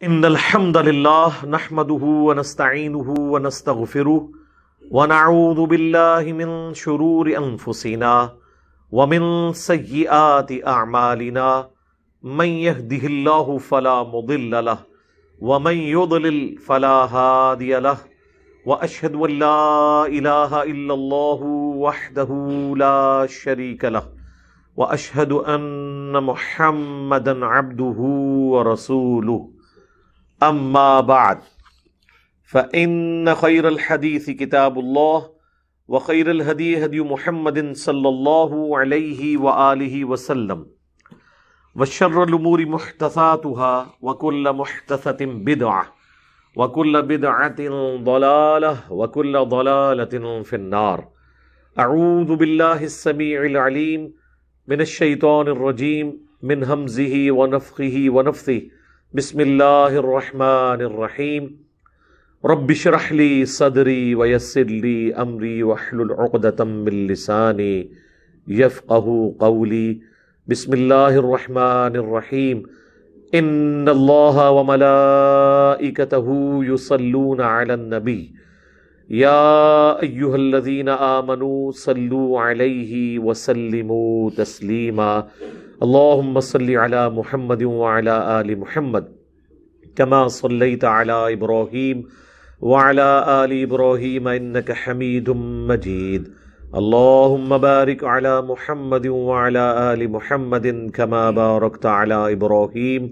ان الحمد لله نحمده ونستعينه ونستغفره ونعوذ بالله من شرور انفسنا ومن سيئات اعمالنا من يهده الله فلا مضل له ومن يضلل فلا هادي له واشهد ان لا اله الا الله وحده لا شريك له واشهد ان محمدا عبده ورسوله اما بعد فان خير الحديث كتاب الله وخير الهدي هدي محمد صلى الله عليه واله وسلم وشر الامور محدثاتها وكل محدثة بدعة وكل بدعة ضلالة وكل ضلالة في النار. اعوذ بالله السميع العليم من الشيطان الرجيم من همزه ونفخه ونفثه. بسم اللہ الرحمن الرحیم. رب اشرح لی صدری ویسر لی امری واحلل عقدۃ من لسانی یفقہوا قولی. بسم اللہ الرحمن الرحیم. ان اللہ وملائکتہ یصلون علی النبی یا ایہا الذین آمنوا صلوا علیہ وسلموا تسلیما. اللهم صل على محمد وعلى آل محمد كما صليت على إبراهيم وعلى آل إبراهيم إنك حميد مجيد. اللهم بارك على محمد وعلى آل محمد كما باركت على إبراهيم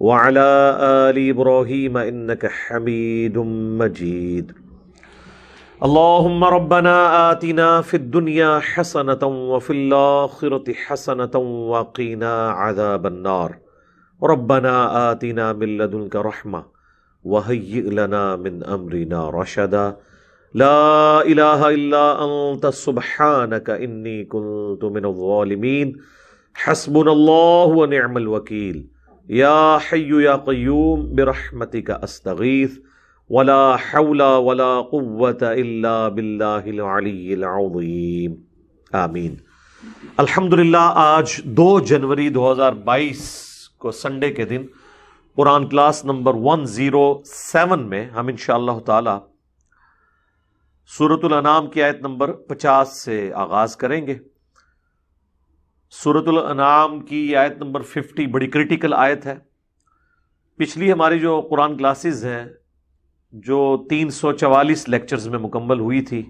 وعلى آل إبراهيم إنك حميد مجيد. اللهم ربنا آتنا في الدنيا حسنة وفي الآخرة حسنة وقنا عذاب النار. ربنا آتنا من لدنك رحمة وهيئ لنا من أمرنا رشدا. لا إله إلا أنت سبحانك إني كنت من الظالمين. حسبنا الله ونعم الوكيل. يا حي يا قيوم برحمتك أستغيث ولا حول ولا قوة الا باللہ العلی العظیم. آمین. الحمدللہ آج 2 جنوری 2022 کو سنڈے کے دن قرآن کلاس نمبر 107 میں ہم انشاءاللہ تعالی سورۃ الانعام کی آیت نمبر 50 سے آغاز کریں گے. سورۃ الانعام کی آیت نمبر 50 بڑی کریٹیکل آیت ہے. پچھلی ہماری جو قرآن کلاسز ہیں جو 344 لیکچرز میں مکمل ہوئی تھی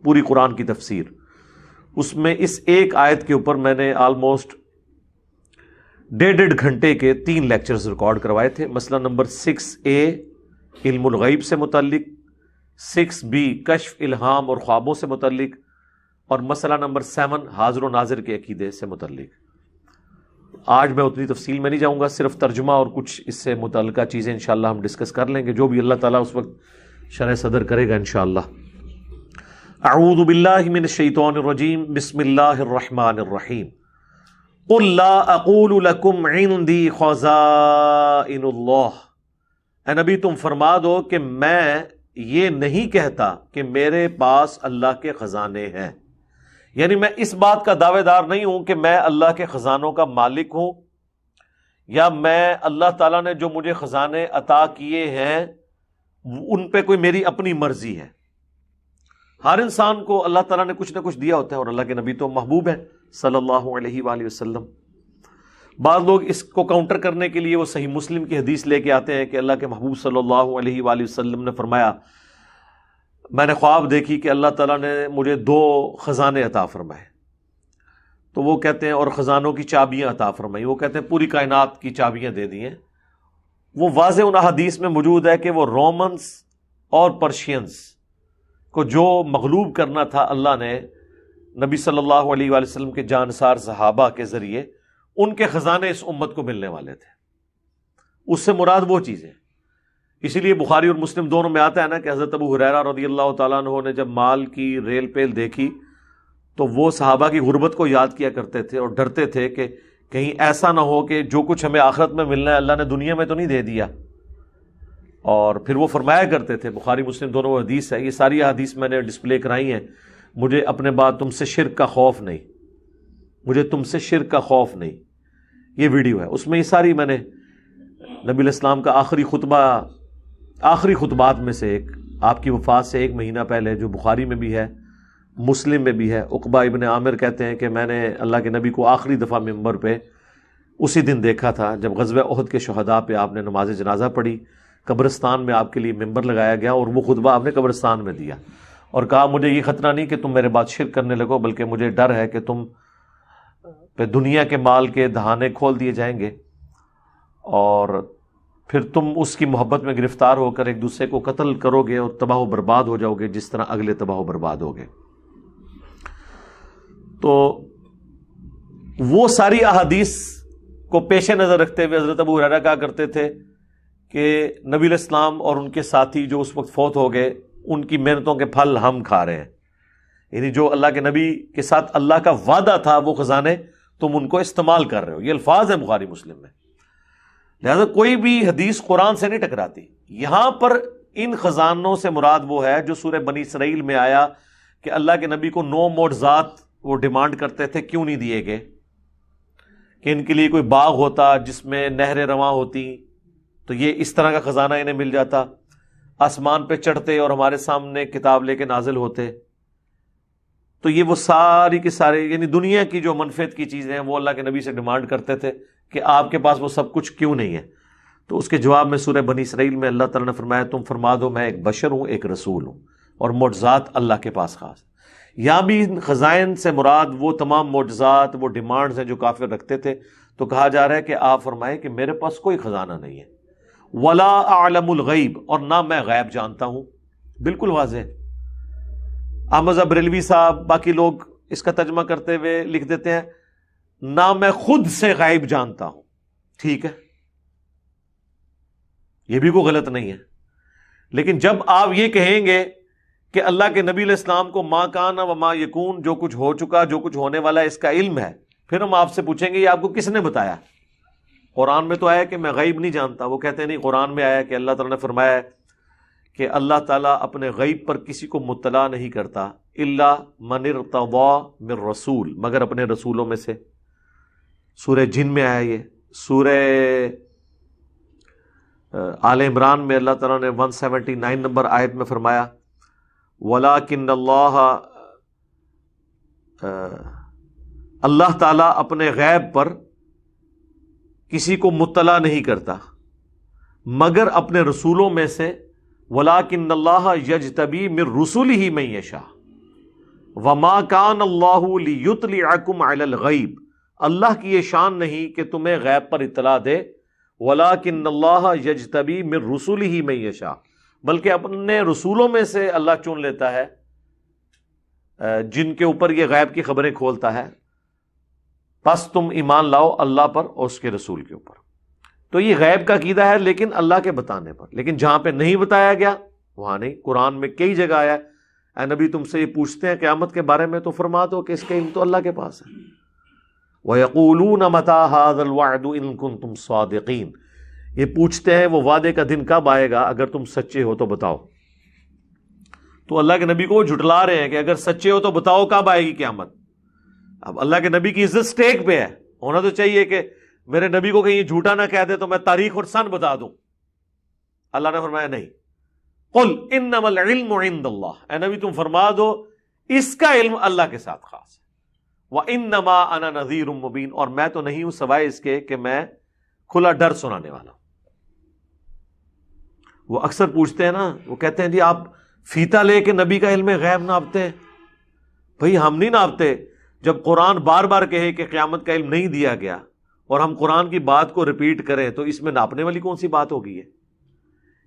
پوری قرآن کی تفسیر، اس میں اس ایک آیت کے اوپر میں نے آلموسٹ 1.5 گھنٹے کے 3 لیکچرز ریکارڈ کروائے تھے. مسئلہ نمبر 6A علم الغیب سے متعلق، 6B کشف الہام اور خوابوں سے متعلق، اور مسئلہ نمبر 7 حاضر و ناظر کے عقیدے سے متعلق. آج میں اتنی تفصیل میں نہیں جاؤں گا، صرف ترجمہ اور کچھ اس سے متعلقہ چیزیں انشاءاللہ ہم ڈسکس کر لیں گے، جو بھی اللہ تعالیٰ اس وقت شرح صدر کرے گا انشاءاللہ. اعوذ باللہ من الشیطان الرجیم. بسم اللہ الرحمن الرحیم. قل لا اقول لکم عندی خزائن اللہ. اے نبی تم فرما دو کہ میں یہ نہیں کہتا کہ میرے پاس اللہ کے خزانے ہیں، یعنی میں اس بات کا دعوے دار نہیں ہوں کہ میں اللہ کے خزانوں کا مالک ہوں، یا میں اللہ تعالیٰ نے جو مجھے خزانے عطا کیے ہیں ان پہ کوئی میری اپنی مرضی ہے. ہر انسان کو اللہ تعالیٰ نے کچھ نہ کچھ دیا ہوتا ہے، اور اللہ کے نبی تو محبوب ہیں صلی اللہ علیہ وآلہ وسلم. بعض لوگ اس کو کاؤنٹر کرنے کے لیے وہ صحیح مسلم کی حدیث لے کے آتے ہیں کہ اللہ کے محبوب صلی اللہ علیہ وآلہ وسلم نے فرمایا میں نے خواب دیکھی کہ اللہ تعالیٰ نے مجھے 2 خزانے عطا فرمائے. تو وہ کہتے ہیں اور خزانوں کی چابیاں عطا فرمائی. وہ کہتے ہیں پوری کائنات کی چابیاں دے دی ہیں. وہ واضح ان حدیث میں موجود ہے کہ وہ رومنز اور پرشینز کو جو مغلوب کرنا تھا اللہ نے نبی صلی اللہ علیہ وآلہ وسلم کے جانسار صحابہ کے ذریعے، ان کے خزانے اس امت کو ملنے والے تھے. اس سے مراد وہ چیزیں، اسی لیے بخاری اور مسلم دونوں میں آتا ہے نا کہ حضرت ابو ہریرہ رضی اللہ تعالیٰ عنہ نے جب مال کی ریل پیل دیکھی تو وہ صحابہ کی غربت کو یاد کیا کرتے تھے اور ڈرتے تھے کہ کہیں ایسا نہ ہو کہ جو کچھ ہمیں آخرت میں ملنا ہے اللہ نے دنیا میں تو نہیں دے دیا. اور پھر وہ فرمایا کرتے تھے، بخاری مسلم دونوں حدیث ہے، یہ ساری حدیث میں نے ڈسپلے کرائی ہیں، مجھے اپنے بعد تم سے شرک کا خوف نہیں، مجھے تم سے شرک کا خوف نہیں. یہ ویڈیو ہے، اس میں یہ ساری میں نے نبی علیہ السلام کا آخری خطبات میں سے ایک، آپ کی وفات سے 1 مہینہ پہلے، جو بخاری میں بھی ہے مسلم میں بھی ہے، عقبہ ابن عامر کہتے ہیں کہ میں نے اللہ کے نبی کو آخری دفعہ ممبر پہ اسی دن دیکھا تھا جب غزوہ احد کے شہداء پہ آپ نے نماز جنازہ پڑھی، قبرستان میں آپ کے لیے ممبر لگایا گیا اور وہ خطبہ آپ نے قبرستان میں دیا اور کہا مجھے یہ خطرہ نہیں کہ تم میرے بعد شرک کرنے لگو، بلکہ مجھے ڈر ہے کہ تم پہ دنیا کے مال کے دہانے کھول دیے جائیں گے اور پھر تم اس کی محبت میں گرفتار ہو کر ایک دوسرے کو قتل کرو گے اور تباہ و برباد ہو جاؤ گے جس طرح اگلے تباہ و برباد ہو گئے۔ تو وہ ساری احادیث کو پیش نظر رکھتے ہوئے حضرت ابو ہریرہ کہا کرتے تھے کہ نبی علیہ السلام اور ان کے ساتھی جو اس وقت فوت ہو گئے ان کی محنتوں کے پھل ہم کھا رہے ہیں، یعنی جو اللہ کے نبی کے ساتھ اللہ کا وعدہ تھا وہ خزانے تم ان کو استعمال کر رہے ہو، یہ الفاظ ہیں بخاری مسلم میں۔ لہذا کوئی بھی حدیث قرآن سے نہیں ٹکراتی۔ یہاں پر ان خزانوں سے مراد وہ ہے جو سورہ بنی اسرائیل میں آیا کہ اللہ کے نبی کو 9 معجزات وہ ڈیمانڈ کرتے تھے، کیوں نہیں دیے گئے؟ کہ ان کے لیے کوئی باغ ہوتا جس میں نہریں رواں ہوتی تو یہ اس طرح کا خزانہ انہیں مل جاتا، آسمان پہ چڑھتے اور ہمارے سامنے کتاب لے کے نازل ہوتے۔ تو یہ وہ ساری کے سارے یعنی دنیا کی جو منفعت کی چیزیں ہیں وہ اللہ کے نبی سے ڈیمانڈ کرتے تھے کہ آپ کے پاس وہ سب کچھ کیوں نہیں ہے؟ تو اس کے جواب میں سورہ بنی اسرائیل میں اللہ تعالیٰ نے فرمایا تم فرما دو میں ایک بشر ہوں، ایک رسول ہوں، اور معجزات اللہ کے پاس خاص۔ یہاں بھی خزائن سے مراد وہ تمام معجزات، وہ ڈیمانڈز ہیں جو کافر رکھتے تھے، تو کہا جا رہا ہے کہ آپ فرمائیں کہ میرے پاس کوئی خزانہ نہیں ہے، ولا اعلم الغیب، اور نہ میں غیب جانتا ہوں۔ بالکل واضح۔ احمد بریلوی صاحب باقی لوگ اس کا ترجمہ کرتے ہوئے لکھ دیتے ہیں نہ میں خود سے غیب جانتا ہوں۔ ٹھیک ہے، یہ بھی کوئی غلط نہیں ہے، لیکن جب آپ یہ کہیں گے کہ اللہ کے نبی علیہ السلام کو ما کان و ما یکون، جو کچھ ہو چکا جو کچھ ہونے والا ہے اس کا علم ہے، پھر ہم آپ سے پوچھیں گے یہ آپ کو کس نے بتایا؟ قرآن میں تو آیا کہ میں غیب نہیں جانتا، وہ کہتے ہیں نہیں، قرآن میں آیا کہ اللہ تعالیٰ نے فرمایا کہ اللہ تعالیٰ اپنے غیب پر کسی کو مطلع نہیں کرتا الا من ارتضی من رسول، مگر اپنے رسولوں میں سے۔ سورہ جن میں آیا یہ، سورہ آل عمران میں اللہ تعالیٰ نے 179 نمبر آیت میں فرمایا وَلَٰكِنَّ اللہ تعالیٰ اپنے غیب پر کسی کو مطلع نہیں کرتا مگر اپنے رسولوں میں سے، وَلَٰكِنَّ اللَّهَ يَجْتَبِي مِن رُّسُلِهِ مَن يَشَاءُ وَمَا كَانَ اللَّهُ لِيُطْلِعَكُمْ عَلَى الْغَيْبِ، اللہ کی یہ شان نہیں کہ تمہیں غیب پر اطلاع دے، وَلَٰكِنَّ اللَّهَ يَجْتَبِي مِن رُّسُلِهِ مَن يَشَاءُ، بلکہ اپنے رسولوں میں سے اللہ چن لیتا ہے جن کے اوپر یہ غیب کی خبریں کھولتا ہے۔ پس تم ایمان لاؤ اللہ پر اور اس کے رسول کے اوپر۔ تو یہ غیب کا عقیدہ ہے لیکن اللہ کے بتانے پر، لیکن جہاں پہ نہیں بتایا گیا وہاں نہیں۔ قرآن میں کئی جگہ آیا ہے اے نبی تم سے یہ پوچھتے ہیں قیامت کے بارے میں تو فرما دو کہ اس کا علم تو اللہ کے پاس ہے۔ وَيَقُولُونَ مَتَىٰ هَٰذَا الْوَعْدُ إِن كُنتُمْ صَادِقِينَ، یہ پوچھتے ہیں وہ وعدے کا دن کب آئے گا، اگر تم سچے ہو تو بتاؤ۔ تو اللہ کے نبی کو وہ جھٹلا رہے ہیں کہ اگر سچے ہو تو بتاؤ کب آئے گی قیامت۔ اب اللہ کے نبی کی عزت سٹیک پہ ہے، ہونا تو چاہیے کہ میرے نبی کو کہیں جھوٹا نہ کہہ دے تو میں تاریخ اور سن بتا دوں۔ اللہ نے فرمایا نہیں، قل انما العلم عند اللہ، اے نبی تم فرما دو اس کا علم اللہ کے ساتھ خاص ہے۔ وانما انا نذیر مبین، اور میں تو نہیں ہوں سوائے اس کے کہ میں کھلا ڈر سنانے والا ہوں۔ وہ اکثر پوچھتے ہیں نا، وہ کہتے ہیں جی آپ فیتا لے کے نبی کا علم غیب ناپتے ہیں۔ بھئی ہم نہیں ناپتے، جب قرآن بار بار کہے کہ قیامت کا علم نہیں دیا گیا اور ہم قرآن کی بات کو ریپیٹ کریں تو اس میں ناپنے والی کون سی بات ہوگی ہے؟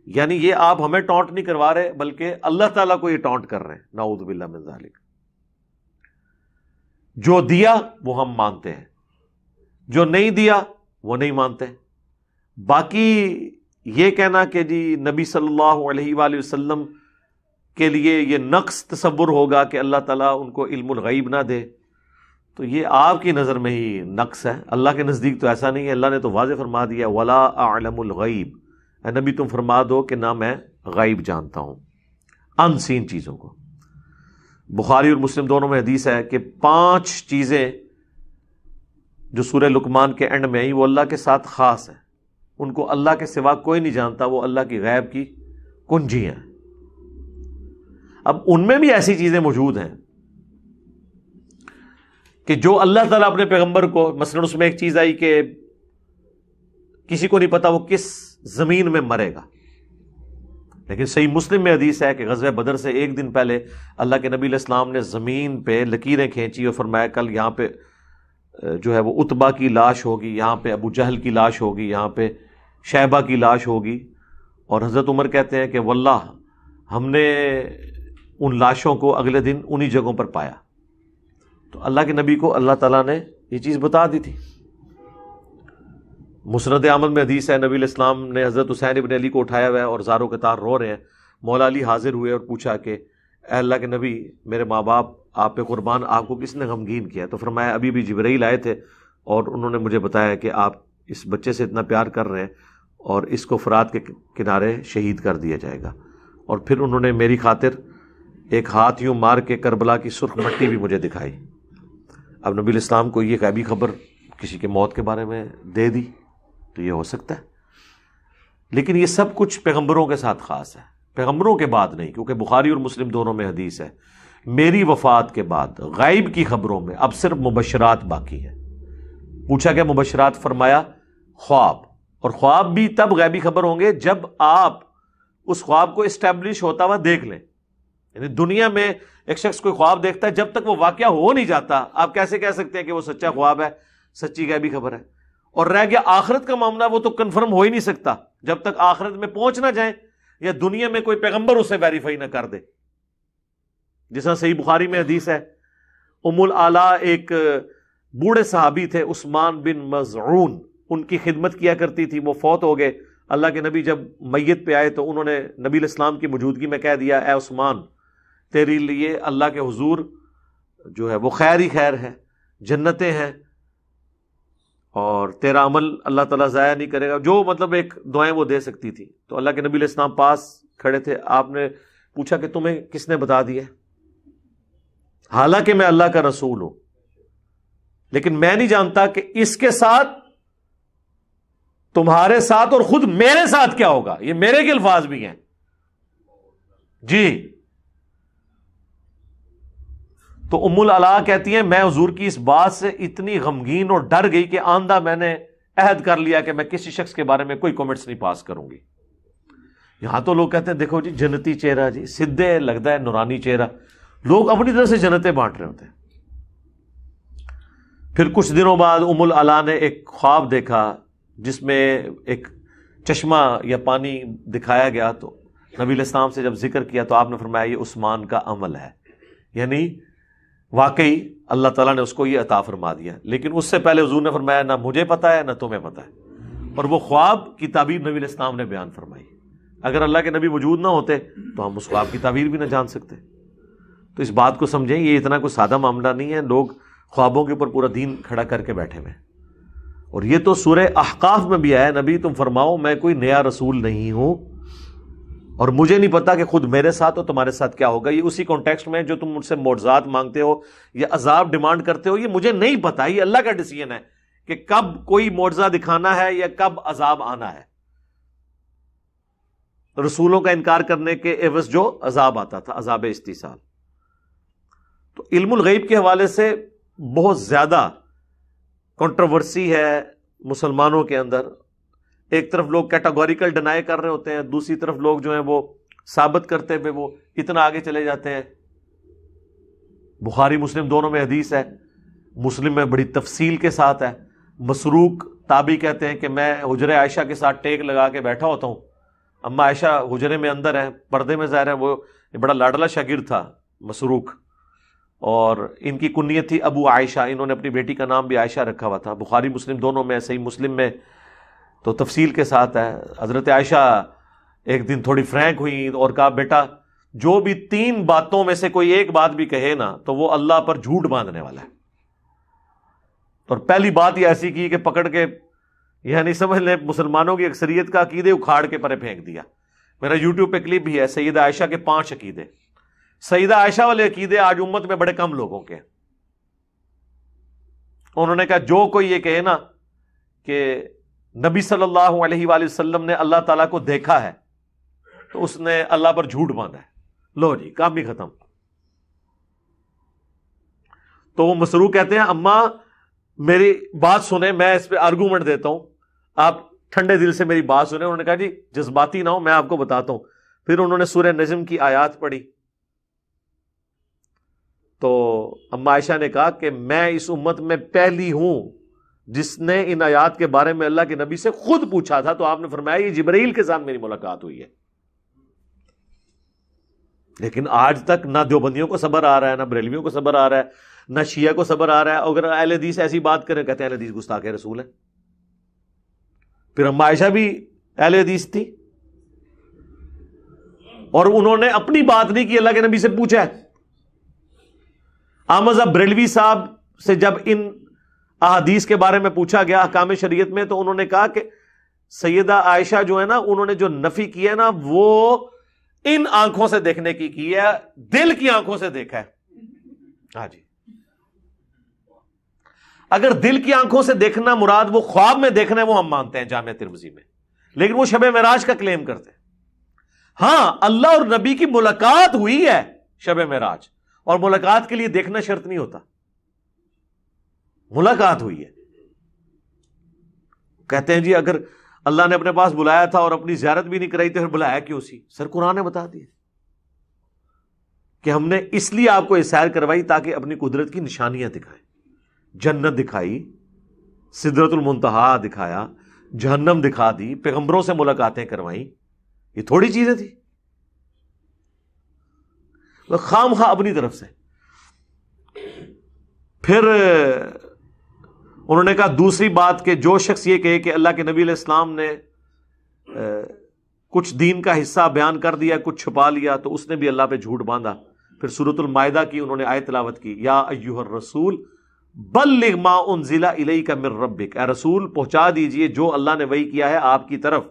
یعنی یہ آپ ہمیں ٹونٹ نہیں کروا رہے بلکہ اللہ تعالیٰ کو یہ ٹونٹ کر رہے ہیں، نعوذ باللہ من ذالک۔ جو دیا وہ ہم مانتے ہیں، جو نہیں دیا وہ نہیں مانتے۔ باقی یہ کہنا کہ جی نبی صلی اللہ علیہ وآلہ وسلم کے لیے یہ نقص تصور ہوگا کہ اللہ تعالیٰ ان کو علم الغیب نہ دے، تو یہ آپ کی نظر میں ہی نقص ہے، اللہ کے نزدیک تو ایسا نہیں ہے۔ اللہ نے تو واضح فرما دیا وَلَا أَعْلَمُ الْغَيْبِ، اے نبی تم فرما دو کہ نہ میں غیب جانتا ہوں، ان سین چیزوں کو۔ بخاری اور مسلم دونوں میں حدیث ہے کہ 5 چیزیں جو سورہ لقمان کے اینڈ میں آئی وہ اللہ کے ساتھ خاص ہیں، ان کو اللہ کے سوا کوئی نہیں جانتا، وہ اللہ کی غیب کی کنجی ہیں۔ اب ان میں بھی ایسی چیزیں موجود ہیں کہ جو اللہ تعالیٰ اپنے پیغمبر کو، مثلا اس میں ایک چیز آئی کہ کسی کو نہیں پتا وہ کس زمین میں مرے گا، لیکن صحیح مسلم میں حدیث ہے کہ غزوہ بدر سے ایک دن پہلے اللہ کے نبی علیہ السلام نے زمین پہ لکیریں کھینچی اور فرمایا کل یہاں پہ جو ہے وہ عتبہ کی لاش ہوگی، یہاں پہ ابو جہل کی لاش ہوگی، یہاں پہ شیبہ کی لاش ہوگی۔ اور حضرت عمر کہتے ہیں کہ واللہ ہم نے ان لاشوں کو اگلے دن انہی جگہوں پر پایا۔ تو اللہ کے نبی کو اللہ تعالیٰ نے یہ چیز بتا دی تھی۔ مسند احمد میں حدیث ہے، نبی علیہ السلام نے حضرت حسین ابن علی کو اٹھایا ہوا ہے اور زاروں کے تار رو رہے ہیں۔ مولا علی حاضر ہوئے اور پوچھا کہ اے اللہ کے نبی، میرے ماں باپ آپ پہ قربان، آپ کو کس نے غمگین کیا؟ تو فرمایا ابھی بھی جبرائیل آئے تھے اور انہوں نے مجھے بتایا کہ آپ اس بچے سے اتنا پیار کر رہے ہیں اور اس کو فرات کے کنارے شہید کر دیا جائے گا۔ اور پھر انہوں نے میری خاطر ایک ہاتھ یوں مار کے کربلا کی سرخ مٹی بھی مجھے دکھائی۔ اب نبی علیہ السلام کو یہ غیبی خبر کسی کے موت کے بارے میں دے دی تو یہ ہو سکتا ہے، لیکن یہ سب کچھ پیغمبروں کے ساتھ خاص ہے، پیغمبروں کے بعد نہیں، کیونکہ بخاری اور مسلم دونوں میں حدیث ہے میری وفات کے بعد غائب کی خبروں میں اب صرف مبشرات باقی ہیں۔ پوچھا کہ مبشرات؟ فرمایا خواب، اور خواب بھی تب غیبی خبر ہوں گے جب آپ اس خواب کو اسٹیبلش ہوتا ہوا دیکھ لیں۔ یعنی دنیا میں ایک شخص کوئی خواب دیکھتا ہے، جب تک وہ واقعہ ہو نہیں جاتا آپ کیسے کہہ سکتے ہیں کہ وہ سچا خواب ہے، سچی غیبی خبر ہے؟ اور رہ گیا آخرت کا معاملہ، وہ تو کنفرم ہو ہی نہیں سکتا جب تک آخرت میں پہنچ نہ جائیں یا دنیا میں کوئی پیغمبر اسے ویریفائی نہ کر دے۔ جس طرح صحیح بخاری میں حدیث ہے، ام العلا ایک بوڑھے صحابی تھے عثمان بن مظعون، ان کی خدمت کیا کرتی تھی، وہ فوت ہو گئے۔ اللہ کے نبی جب میت پہ آئے تو انہوں نے نبی علیہ السلام کی موجودگی میں کہہ دیا اے عثمان، تیرے لیے اللہ کے حضور جو ہے وہ خیر ہی خیر ہے، جنتیں ہیں، اور تیرا عمل اللہ تعالیٰ ضائع نہیں کرے گا، جو مطلب ایک دعائیں وہ دے سکتی تھی۔ تو اللہ کے نبی علیہ السلام پاس کھڑے تھے، آپ نے پوچھا کہ تمہیں کس نے بتا دیا؟ حالانکہ میں اللہ کا رسول ہوں، لیکن میں نہیں جانتا کہ اس کے ساتھ، تمہارے ساتھ اور خود میرے ساتھ کیا ہوگا۔ یہ میرے کے الفاظ بھی ہیں جی۔ تو ام العلا کہتی ہیں میں حضور کی اس بات سے اتنی غمگین اور ڈر گئی کہ آندہ میں نے عہد کر لیا کہ میں کسی شخص کے بارے میں کوئی کمنٹس نہیں پاس کروں گی۔ یہاں تو لوگ کہتے ہیں دیکھو جی جنتی چہرہ، جی سدھے لگتا ہے نورانی چہرہ، لوگ اپنی طرف سے جنتیں بانٹ رہے ہوتے ہیں۔ پھر کچھ دنوں بعد ام العلا نے ایک خواب دیکھا جس میں ایک چشمہ یا پانی دکھایا گیا، تو نبی علیہ السلام سے جب ذکر کیا تو آپ نے فرمایا یہ عثمان کا عمل ہے، یعنی واقعی اللہ تعالیٰ نے اس کو یہ عطا فرما دیا۔ لیکن اس سے پہلے حضور نے فرمایا نہ مجھے پتا ہے نہ تمہیں پتا ہے، اور وہ خواب کی تعبیر نبی علیہ السلام نے بیان فرمائی۔ اگر اللہ کے نبی موجود نہ ہوتے تو ہم اس خواب کی تعبیر بھی نہ جان سکتے۔ تو اس بات کو سمجھیں، یہ اتنا کوئی سادہ معاملہ نہیں ہے، لوگ خوابوں کے اوپر پورا دین کھڑا کر کے بیٹھے ہوئے۔ اور یہ تو سورہ احقاف میں بھی آیا، نبی تم فرماؤ میں کوئی نیا رسول نہیں ہوں اور مجھے نہیں پتا کہ خود میرے ساتھ اور تمہارے ساتھ کیا ہوگا۔ یہ اسی کانٹیکسٹ میں جو تم مجھ سے معجزات مانگتے ہو یا عذاب ڈیمانڈ کرتے ہو، یہ مجھے نہیں پتا، یہ اللہ کا ڈیسیژن ہے کہ کب کوئی معجزہ دکھانا ہے یا کب عذاب آنا ہے۔ رسولوں کا انکار کرنے کے عوض جو عذاب آتا تھا، عذاب استیصال۔ تو علم الغیب کے حوالے سے بہت زیادہ کنٹروورسی ہے مسلمانوں کے اندر۔ ایک طرف لوگ کیٹاگوریکل ڈینائی کر رہے ہوتے ہیں، دوسری طرف لوگ جو ہیں وہ ثابت کرتے ہوئے وہ اتنا آگے چلے جاتے ہیں۔ بخاری مسلم دونوں میں حدیث ہے، مسلم میں بڑی تفصیل کے ساتھ ہے۔ مسروق تابعی کہتے ہیں کہ میں حجرہ عائشہ کے ساتھ ٹیک لگا کے بیٹھا ہوتا ہوں، اما عائشہ حجرے میں اندر ہے، پردے میں ظاہر ہے، وہ بڑا لاڈلا شاگرد تھا مسروق، اور ان کی کنیت تھی ابو عائشہ، انہوں نے اپنی بیٹی کا نام بھی عائشہ رکھا ہوا تھا۔ بخاری مسلم دونوں میں، صحیح مسلم میں تو تفصیل کے ساتھ ہے۔ حضرت عائشہ ایک دن تھوڑی فرینک ہوئی اور کہا بیٹا جو بھی 3 باتوں میں سے کوئی ایک بات بھی کہے نا تو وہ اللہ پر جھوٹ باندھنے والا ہے۔ اور پہلی بات یہ ایسی کی کہ پکڑ کے یعنی سمجھ لیں مسلمانوں کی اکثریت کا عقیدے اکھاڑ کے پرے پھینک دیا۔ میرا یوٹیوب پہ کلپ بھی ہے سیدہ عائشہ کے 5 عقیدے۔ سیدہ عائشہ والے عقیدے آج امت میں بڑے کم لوگوں کے۔ انہوں نے کہا جو کوئی یہ کہے نا کہ نبی صلی اللہ علیہ وآلہ وسلم نے اللہ تعالیٰ کو دیکھا ہے تو اس نے اللہ پر جھوٹ باندھا ہے. لو جی کام بھی ختم. تو وہ مسروق کہتے ہیں اماں میری بات سنیں, میں اس پہ آرگومنٹ دیتا ہوں, آپ ٹھنڈے دل سے میری بات سنیں. انہوں نے کہا جی جذباتی نہ ہو, میں آپ کو بتاتا ہوں. پھر انہوں نے سورہ نجم کی آیات پڑھی تو اما عائشہ نے کہا کہ میں اس امت میں پہلی ہوں جس نے ان آیات کے بارے میں اللہ کے نبی سے خود پوچھا تھا. تو آپ نے فرمایا یہ جبرائیل کے ساتھ میری ملاقات ہوئی ہے. لیکن آج تک نہ دیوبندیوں کو صبر آ رہا ہے, نہ بریلویوں کو صبر آ رہا ہے, نہ شیعہ کو صبر آ رہا ہے. اگر اہل حدیث ایسی بات کریں کہتے ہیں اہل حدیث گستاخ رسول ہے. پھر اما عائشہ بھی اہل حدیث تھی اور انہوں نے اپنی بات نہیں کی, اللہ کے نبی سے پوچھا ہے. احمد بریلوی صاحب سے جب ان احادیث کے بارے میں پوچھا گیا احکام شریعت میں, تو انہوں نے کہا کہ سیدہ عائشہ جو ہے نا, انہوں نے جو نفی کی ہے نا وہ ان آنکھوں سے دیکھنے کی ہے, دل کی آنکھوں سے دیکھا ہے. ہاں جی, اگر دل کی آنکھوں سے دیکھنا مراد وہ خواب میں دیکھنا ہے وہ ہم مانتے ہیں جامع ترمذی میں, لیکن وہ شب معراج کا کلیم کرتے ہیں. ہاں اللہ اور نبی کی ملاقات ہوئی ہے شب معراج, اور ملاقات کے لیے دیکھنا شرط نہیں ہوتا, ملاقات ہوئی ہے. کہتے ہیں جی اگر اللہ نے اپنے پاس بلایا تھا اور اپنی زیارت بھی نہیں کرائی تو پھر بلایا کیوں سی؟ سر قرآن نے بتا دیا کہ ہم نے اس لیے آپ کو یہ سیر کروائی تاکہ اپنی قدرت کی نشانیاں دکھائیں. جنت دکھائی, سدرۃ المنتہا دکھایا, جہنم دکھا دی, پیغمبروں سے ملاقاتیں کروائیں. یہ تھوڑی چیزیں تھی خام خواہ اپنی طرف سے. پھر انہوں نے کہا دوسری بات کہ جو شخص یہ کہے کہ اللہ کے نبی علیہ السلام نے کچھ دین کا حصہ بیان کر دیا کچھ چھپا لیا تو اس نے بھی اللہ پہ جھوٹ باندھا. پھر سورۃ المائدہ کی انہوں نے آیت تلاوت کی, یا ایھا الرسول بلغ ما انزل الیک من ربک, اے رسول پہنچا دیجئے جو اللہ نے وحی کیا ہے آپ کی طرف,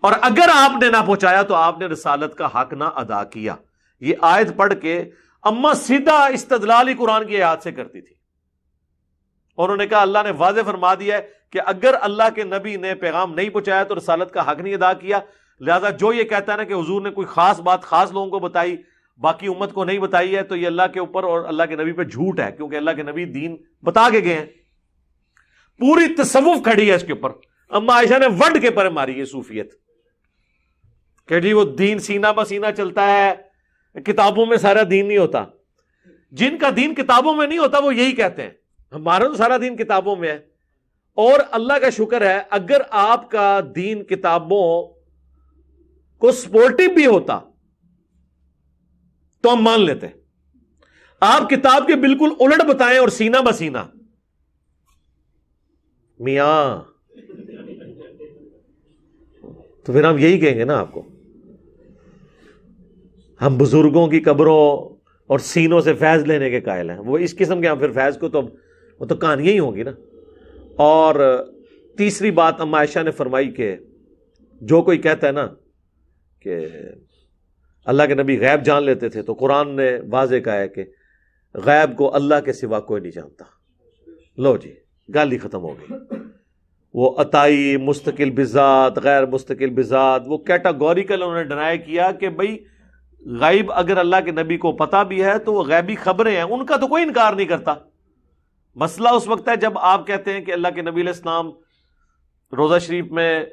اور اگر آپ نے نہ پہنچایا تو آپ نے رسالت کا حق نہ ادا کیا. یہ آیت پڑھ کے اما سیدھا استدلال ہی قرآن کی آیات سے کرتی تھی. انہوں نے کہا اللہ نے واضح فرما دیا ہے کہ اگر اللہ کے نبی نے پیغام نہیں پہنچایا تو رسالت کا حق نہیں ادا کیا, لہذا جو یہ کہتا ہے نا کہ حضور نے کوئی خاص بات خاص لوگوں کو بتائی باقی امت کو نہیں بتائی ہے, تو یہ اللہ کے اوپر اور اللہ کے نبی پہ جھوٹ ہے, کیونکہ اللہ کے نبی دین بتا کے گئے ہیں. پوری تصوف کھڑی ہے اس کے اوپر. اما عائشہ نے ونڈ کے پر ماری ہے صوفیت کہ جی وہ دین سینہ بسینہ چلتا ہے, کتابوں میں سارا دین نہیں ہوتا. جن کا دین کتابوں میں نہیں ہوتا وہ یہی کہتے ہیں ہمارا تو سارا دین کتابوں میں ہے. اور اللہ کا شکر ہے اگر آپ کا دین کتابوں کو سپورٹو بھی ہوتا تو ہم مان لیتے. آپ کتاب کے بالکل الٹ بتائیں اور سینہ بسینہ, میاں تو پھر ہم یہی کہیں گے نا آپ کو. ہم بزرگوں کی قبروں اور سینوں سے فیض لینے کے قائل ہیں. وہ اس قسم کے ہم پھر فیض کو تو وہ تو کہانیاں ہی ہوں گی نا. اور تیسری بات اما عائشہ نے فرمائی کہ جو کوئی کہتا ہے نا کہ اللہ کے نبی غیب جان لیتے تھے, تو قرآن نے واضح کہا ہے کہ غیب کو اللہ کے سوا کوئی نہیں جانتا. لو جی گال ہی ختم ہو گئی. وہ عطائی مستقل بذات غیر مستقل بذات وہ کیٹاگوریکل انہوں نے ڈینائی کیا کہ بھئی غیب اگر اللہ کے نبی کو پتا بھی ہے تو وہ غیبی خبریں ہیں, ان کا تو کوئی انکار نہیں کرتا. مسئلہ اس وقت ہے جب آپ کہتے ہیں کہ اللہ کے نبی علیہ السلام روزہ شریف میں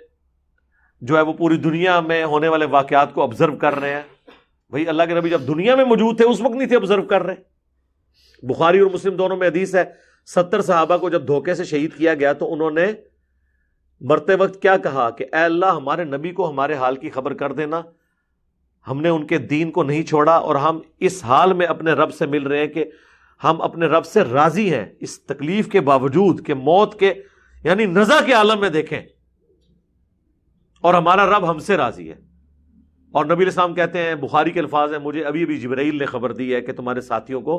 جو ہے وہ پوری دنیا میں ہونے والے واقعات کو آبزرو کر رہے ہیں. بھئی اللہ کے نبی جب دنیا میں موجود تھے اس وقت نہیں تھے آبزرو کر رہے. بخاری اور مسلم دونوں میں حدیث ہے 70 صحابہ کو جب دھوکے سے شہید کیا گیا تو انہوں نے مرتے وقت کیا کہا کہ اے اللہ ہمارے نبی کو ہمارے حال کی خبر کر دینا, ہم نے ان کے دین کو نہیں چھوڑا اور ہم اس حال میں اپنے رب سے مل رہے ہیں کہ ہم اپنے رب سے راضی ہیں اس تکلیف کے باوجود کہ موت کے یعنی نزا کے عالم میں دیکھیں, اور ہمارا رب ہم سے راضی ہے. اور نبی علیہ السلام کہتے ہیں, بخاری کے الفاظ ہیں, مجھے ابھی ابھی جبرائیل نے خبر دی ہے کہ تمہارے ساتھیوں کو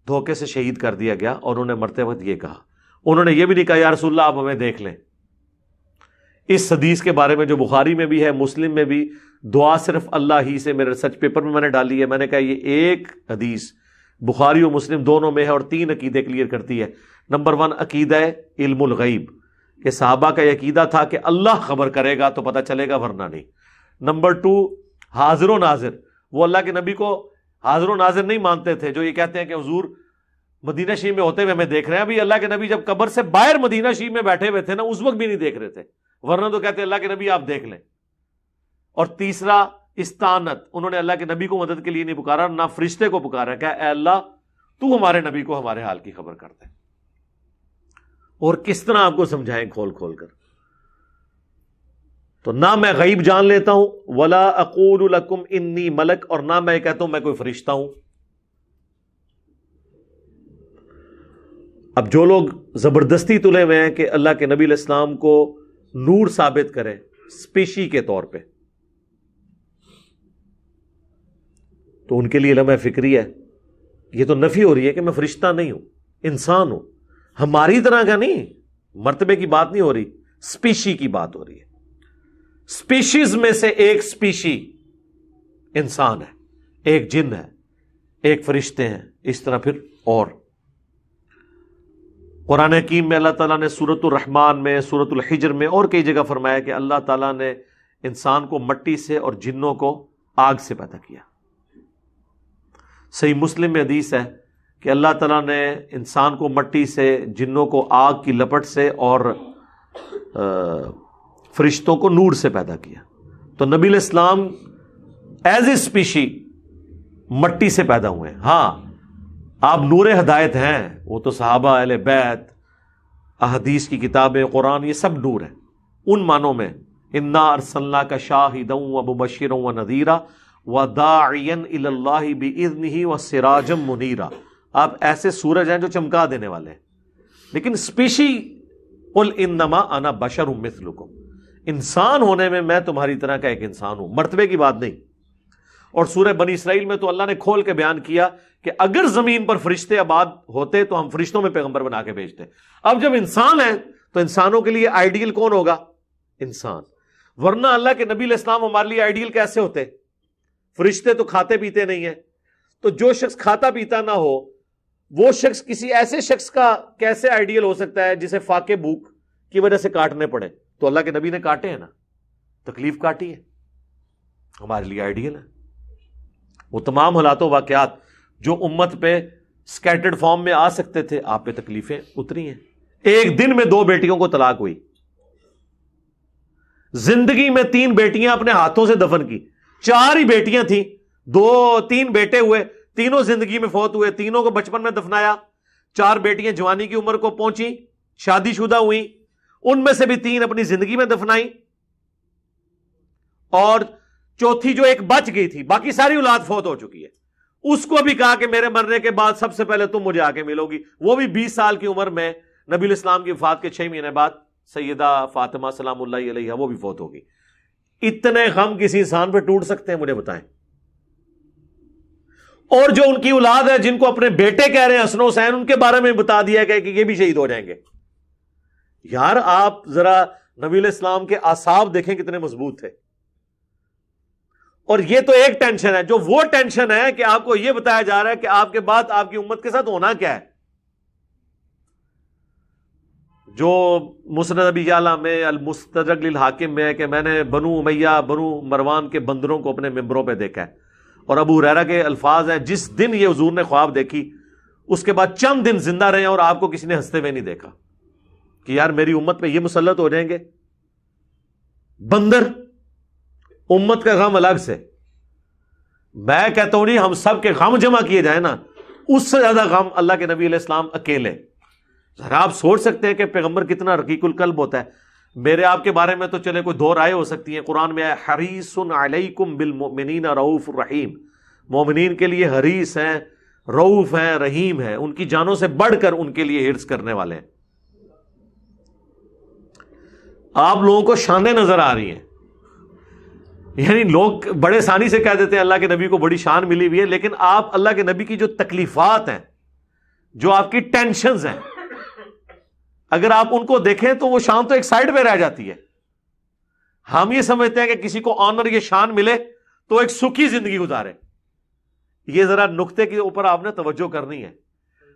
دھوکے سے شہید کر دیا گیا, اور انہوں نے مرتے وقت یہ کہا. انہوں نے یہ بھی نہیں کہا یا رسول اللہ آپ ہمیں دیکھ لیں. اس حدیث کے بارے میں جو بخاری میں بھی ہے مسلم میں بھی, دعا صرف اللہ ہی سے, میرے ریسرچ پیپر میں نے ڈالی ہے, میں نے کہا یہ ایک حدیث بخاری و مسلم دونوں میں ہے اور 3 عقیدے کلیئر کرتی ہے. نمبر 1 عقیدہ علم الغیب کہ صحابہ کا یہ عقیدہ تھا کہ اللہ خبر کرے گا تو پتہ چلے گا ورنہ نہیں۔ نمبر 2 حاضر و ناظر، وہ اللہ کے نبی کو حاضر و ناظر نہیں مانتے تھے، جو یہ کہتے ہیں کہ حضور مدینہ شریف میں ہوتے ہوئے ہمیں دیکھ رہے ہیں۔ ابھی اللہ کے نبی جب قبر سے باہر مدینہ شریف میں بیٹھے ہوئے تھے نا، اس وقت بھی نہیں دیکھ رہے تھے، ورنہ تو کہتے ہیں اللہ کے نبی آپ دیکھ لیں۔ اور تیسرا استعانت، انہوں نے اللہ کے نبی کو مدد کے لیے نہیں پکارا، نہ فرشتے کو پکارا کہ اے اللہ تو ہمارے نبی کو ہمارے حال کی خبر کر دے۔ اور کس طرح آپ کو سمجھائیں کھول کھول کر؟ تو نہ میں غیب جان لیتا ہوں، ولا اقول لکم انی ملک، اور نہ میں کہتا ہوں میں کوئی فرشتہ ہوں۔ اب جو لوگ زبردستی تلے ہوئے ہیں کہ اللہ کے نبی علیہ السلام کو نور ثابت کریں اسپیشی کے طور پہ، تو ان کے لیے لمحہ فکری ہے، یہ تو نفی ہو رہی ہے کہ میں فرشتہ نہیں ہوں، انسان ہوں، ہماری طرح کا نہیں، مرتبے کی بات نہیں ہو رہی، اسپیشی کی بات ہو رہی ہے۔ اسپیشیز میں سے ایک اسپیشی انسان ہے، ایک جن ہے، ایک فرشتے ہیں، اس طرح پھر اور قرآن حکیم میں اللہ تعالیٰ نے سورۃ الرحمن میں، سورۃ الحجر میں اور کئی جگہ فرمایا کہ اللہ تعالیٰ نے انسان کو مٹی سے اور جنوں کو آگ سے پیدا کیا۔ صحیح مسلم میں حدیث ہے کہ اللہ تعالیٰ نے انسان کو مٹی سے، جنوں کو آگ کی لپٹ سے، اور فرشتوں کو نور سے پیدا کیا۔ تو نبی علیہ السلام ایز اے اسپیشی مٹی سے پیدا ہوئے ہیں۔ ہاں آپ نور ہدایت ہیں، وہ تو صحابہ، اہل بیت، احادیث کی کتابیں، قرآن، یہ سب نور ہے ان معنوں میں۔ انا ارسلناک شاہدا ومبشرا ونذیرا وداعیا الی اللہ باذنہ وسراجا منیرا، آپ ایسے سورج ہیں جو چمکا دینے والے ہیں۔ لیکن اسپیشی قل انما انا بشر مثلکم، انسان ہونے میں تمہاری طرح کا ایک انسان ہوں، مرتبے کی بات نہیں۔ اور سورہ بنی اسرائیل میں تو اللہ نے کھول کے بیان کیا کہ اگر زمین پر فرشتے آباد ہوتے تو ہم فرشتوں میں پیغمبر بنا کے بھیجتے۔ اب جب انسان ہیں تو انسانوں کے لیے آئیڈیل کون ہوگا؟ انسان۔ ورنہ اللہ کے نبی علیہ السلام ہمارے لیے آئیڈیل کیسے ہوتے؟ فرشتے تو کھاتے پیتے نہیں ہیں، تو جو شخص کھاتا پیتا نہ ہو وہ شخص کسی ایسے شخص کا کیسے آئیڈیل ہو سکتا ہے جسے فاقے بھوک کی وجہ سے کاٹنے پڑے؟ تو اللہ کے نبی نے کاٹے ہیں نا، تکلیف کاٹی ہے، ہمارے لیے آئیڈیل ہے۔ وہ تمام حالات و واقعات جو امت پہ سکیٹرڈ فارم میں آ سکتے تھے، آپ پہ تکلیفیں اتری ہیں۔ ایک دن میں 2 بیٹیوں کو طلاق ہوئی، زندگی میں 3 بیٹیاں اپنے ہاتھوں سے دفن کی، 4 ہی بیٹیاں تھیں، 3 بیٹے ہوئے، تینوں زندگی میں فوت ہوئے، تینوں کو بچپن میں دفنایا۔ 4 بیٹیاں جوانی کی عمر کو پہنچی، شادی شدہ ہوئی، ان میں سے بھی 3 اپنی زندگی میں دفنائی، اور چوتھی جو ایک بچ گئی تھی، باقی ساری اولاد فوت ہو چکی ہے، اس کو بھی کہا کہ میرے مرنے کے بعد سب سے پہلے تم مجھے آ کے ملو گی۔ وہ بھی 20 سال کی عمر میں، نبی علیہ السلام کی وفات کے 6 مہینے بعد سیدہ فاطمہ سلام اللہ علیہا وہ بھی فوت ہوگی۔ اتنے غم کسی انسان پہ ٹوٹ سکتے ہیں؟ مجھے بتائیں۔ اور جو ان کی اولاد ہے، جن کو اپنے بیٹے کہہ رہے ہیں حسن و حسین، ان کے بارے میں بتا دیا کہ یہ بھی شہید ہو جائیں گے۔ یار آپ ذرا نبی علیہ السلام کے اعصاب دیکھیں کتنے مضبوط تھے۔ اور یہ تو ایک ٹینشن ہے، جو وہ ٹینشن ہے کہ آپ کو یہ بتایا جا رہا ہے کہ آپ کے بعد آپ کی امت کے ساتھ ہونا کیا ہے۔ جو مسند ابی یعلا میں، المستدرک للحاکم میں ہے کہ میں نے بنو امیہ، بنو مروان کے بندروں کو اپنے ممبروں پہ دیکھا ہے، اور ابو ہریرہ کے الفاظ ہیں جس دن یہ حضور نے خواب دیکھی اس کے بعد چند دن زندہ رہے اور آپ کو کسی نے ہنستے ہوئے نہیں دیکھا کہ یار میری امت پہ یہ مسلط ہو جائیں گے۔ بندر، امت کا غم الگ سے، میں کہتا ہوں نہیں، ہم سب کے غم جمع کیے جائیں نا، اس سے زیادہ غم اللہ کے نبی علیہ السلام اکیلے۔ ذرا آپ سوچ سکتے ہیں کہ پیغمبر کتنا رقیق القلب ہوتا ہے۔ میرے آپ کے بارے میں تو چلے کوئی 2 رائے ہو سکتی ہیں، قرآن میں ہے حریص علیکم بالمؤمنین رؤوف الرحیم، مومنین کے لیے حریص ہیں، رؤوف ہیں، رحیم ہیں، ان کی جانوں سے بڑھ کر ان کے لیے حرص کرنے والے ہیں۔ آپ لوگوں کو شانیں نظر آ رہی ہیں، یعنی لوگ بڑے آسانی سے کہہ دیتے ہیں اللہ کے نبی کو بڑی شان ملی ہوئی ہے، لیکن آپ اللہ کے نبی کی جو تکلیفات ہیں، جو آپ کی ٹینشنز ہیں، اگر آپ ان کو دیکھیں تو وہ شان تو ایک سائڈ پہ رہ جاتی ہے۔ ہم یہ سمجھتے ہیں کہ کسی کو آنر یہ شان ملے تو ایک سکھی زندگی گزارے۔ یہ ذرا نقطے کے اوپر آپ نے توجہ کرنی ہے۔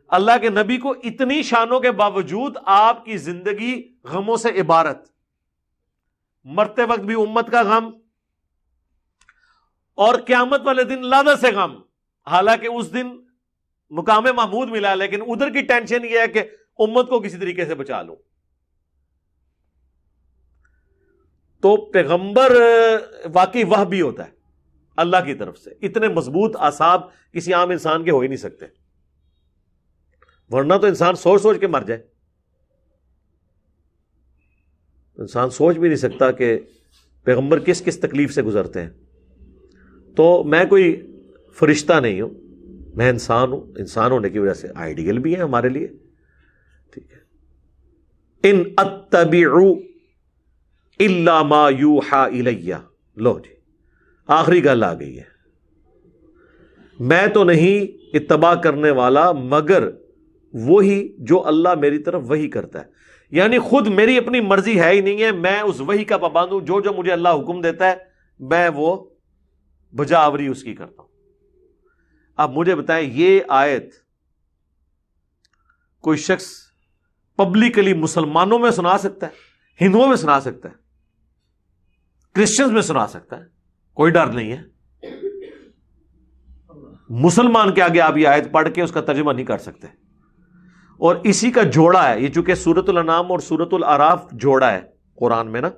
اللہ کے نبی کو اتنی شانوں کے باوجود آپ کی زندگی غموں سے عبارت، مرتے وقت بھی امت کا غم اور قیامت والے دن لعنت سے غم. حالانکہ اس دن مقام محمود ملا، لیکن ادھر کی ٹینشن یہ ہے کہ امت کو کسی طریقے سے بچا لوں. تو پیغمبر واقعی وہ بھی ہوتا ہے اللہ کی طرف سے. اتنے مضبوط اعصاب کسی عام انسان کے ہو ہی نہیں سکتے، ورنہ تو انسان سوچ سوچ کے مر جائے. انسان سوچ بھی نہیں سکتا کہ پیغمبر کس کس تکلیف سے گزرتے ہیں. تو میں کوئی فرشتہ نہیں ہوں، میں انسان ہوں. انسان ہونے کی وجہ سے آئیڈیل بھی ہے ہمارے لیے. ٹھیک ہے. ان اتبع الا ما یوحى الی. لو جی آخری گل آ گئی ہے. میں تو نہیں اتباع کرنے والا مگر وہی جو اللہ میری طرف وحی کرتا ہے. یعنی خود میری اپنی مرضی ہے ہی نہیں ہے، میں اس وحی کا پابند ہوں. جو جو مجھے اللہ حکم دیتا ہے میں وہ بجاوری اس کی کرتا ہوں. اب مجھے بتائیں یہ آیت کوئی شخص پبلکلی مسلمانوں میں سنا سکتا ہے، ہندوؤں میں سنا سکتا ہے، کرسچنز میں سنا سکتا ہے، کوئی ڈر نہیں ہے. مسلمان کے آگے آپ یہ آیت پڑھ کے اس کا ترجمہ نہیں کر سکتے. اور اسی کا جوڑا ہے یہ، چونکہ سورۃ الانعام اور سورۃ الاعراف جوڑا ہے قرآن میں نا،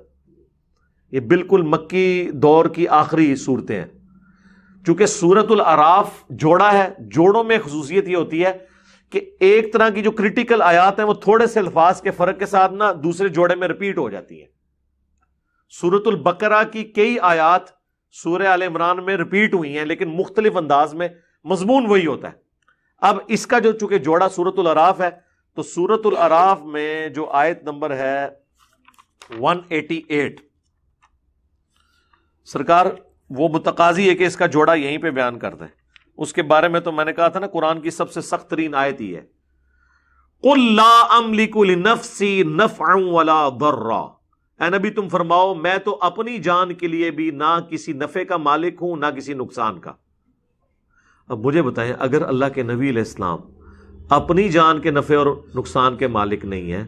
یہ بالکل مکی دور کی آخری صورتیں ہیں. چونکہ سورۃ الاعراف جوڑا ہے، جوڑوں میں خصوصیت یہ ہوتی ہے کہ ایک طرح کی جو کریٹیکل آیات ہیں وہ تھوڑے سے الفاظ کے فرق کے ساتھ نا دوسرے جوڑے میں ریپیٹ ہو جاتی ہیں. سورۃ البقرہ کی کئی آیات سورہ آل عمران میں ریپیٹ ہوئی ہیں لیکن مختلف انداز میں، مضمون وہی ہوتا ہے. اب اس کا جو چونکہ جوڑا سورۃ الاعراف ہے تو سورۃ الاعراف میں جو آیت نمبر ہے 188 سرکار وہ متقاضی ہے کہ اس کا جوڑا یہیں پہ بیان کر دیں. اس کے بارے میں تو میں نے کہا تھا نا قرآن کی سب سے سخت ترین آیت ہی ہے. قُلْ لَا أَمْلِكُ لِنَفْسِي نَفْعًا وَلَا ضَرًّا. اے نبی تم فرماؤ میں تو اپنی جان کے لیے بھی نہ کسی نفع کا مالک ہوں نہ کسی نقصان کا. اب مجھے بتائیں اگر اللہ کے نبی علیہ السلام اپنی جان کے نفع اور نقصان کے مالک نہیں ہیں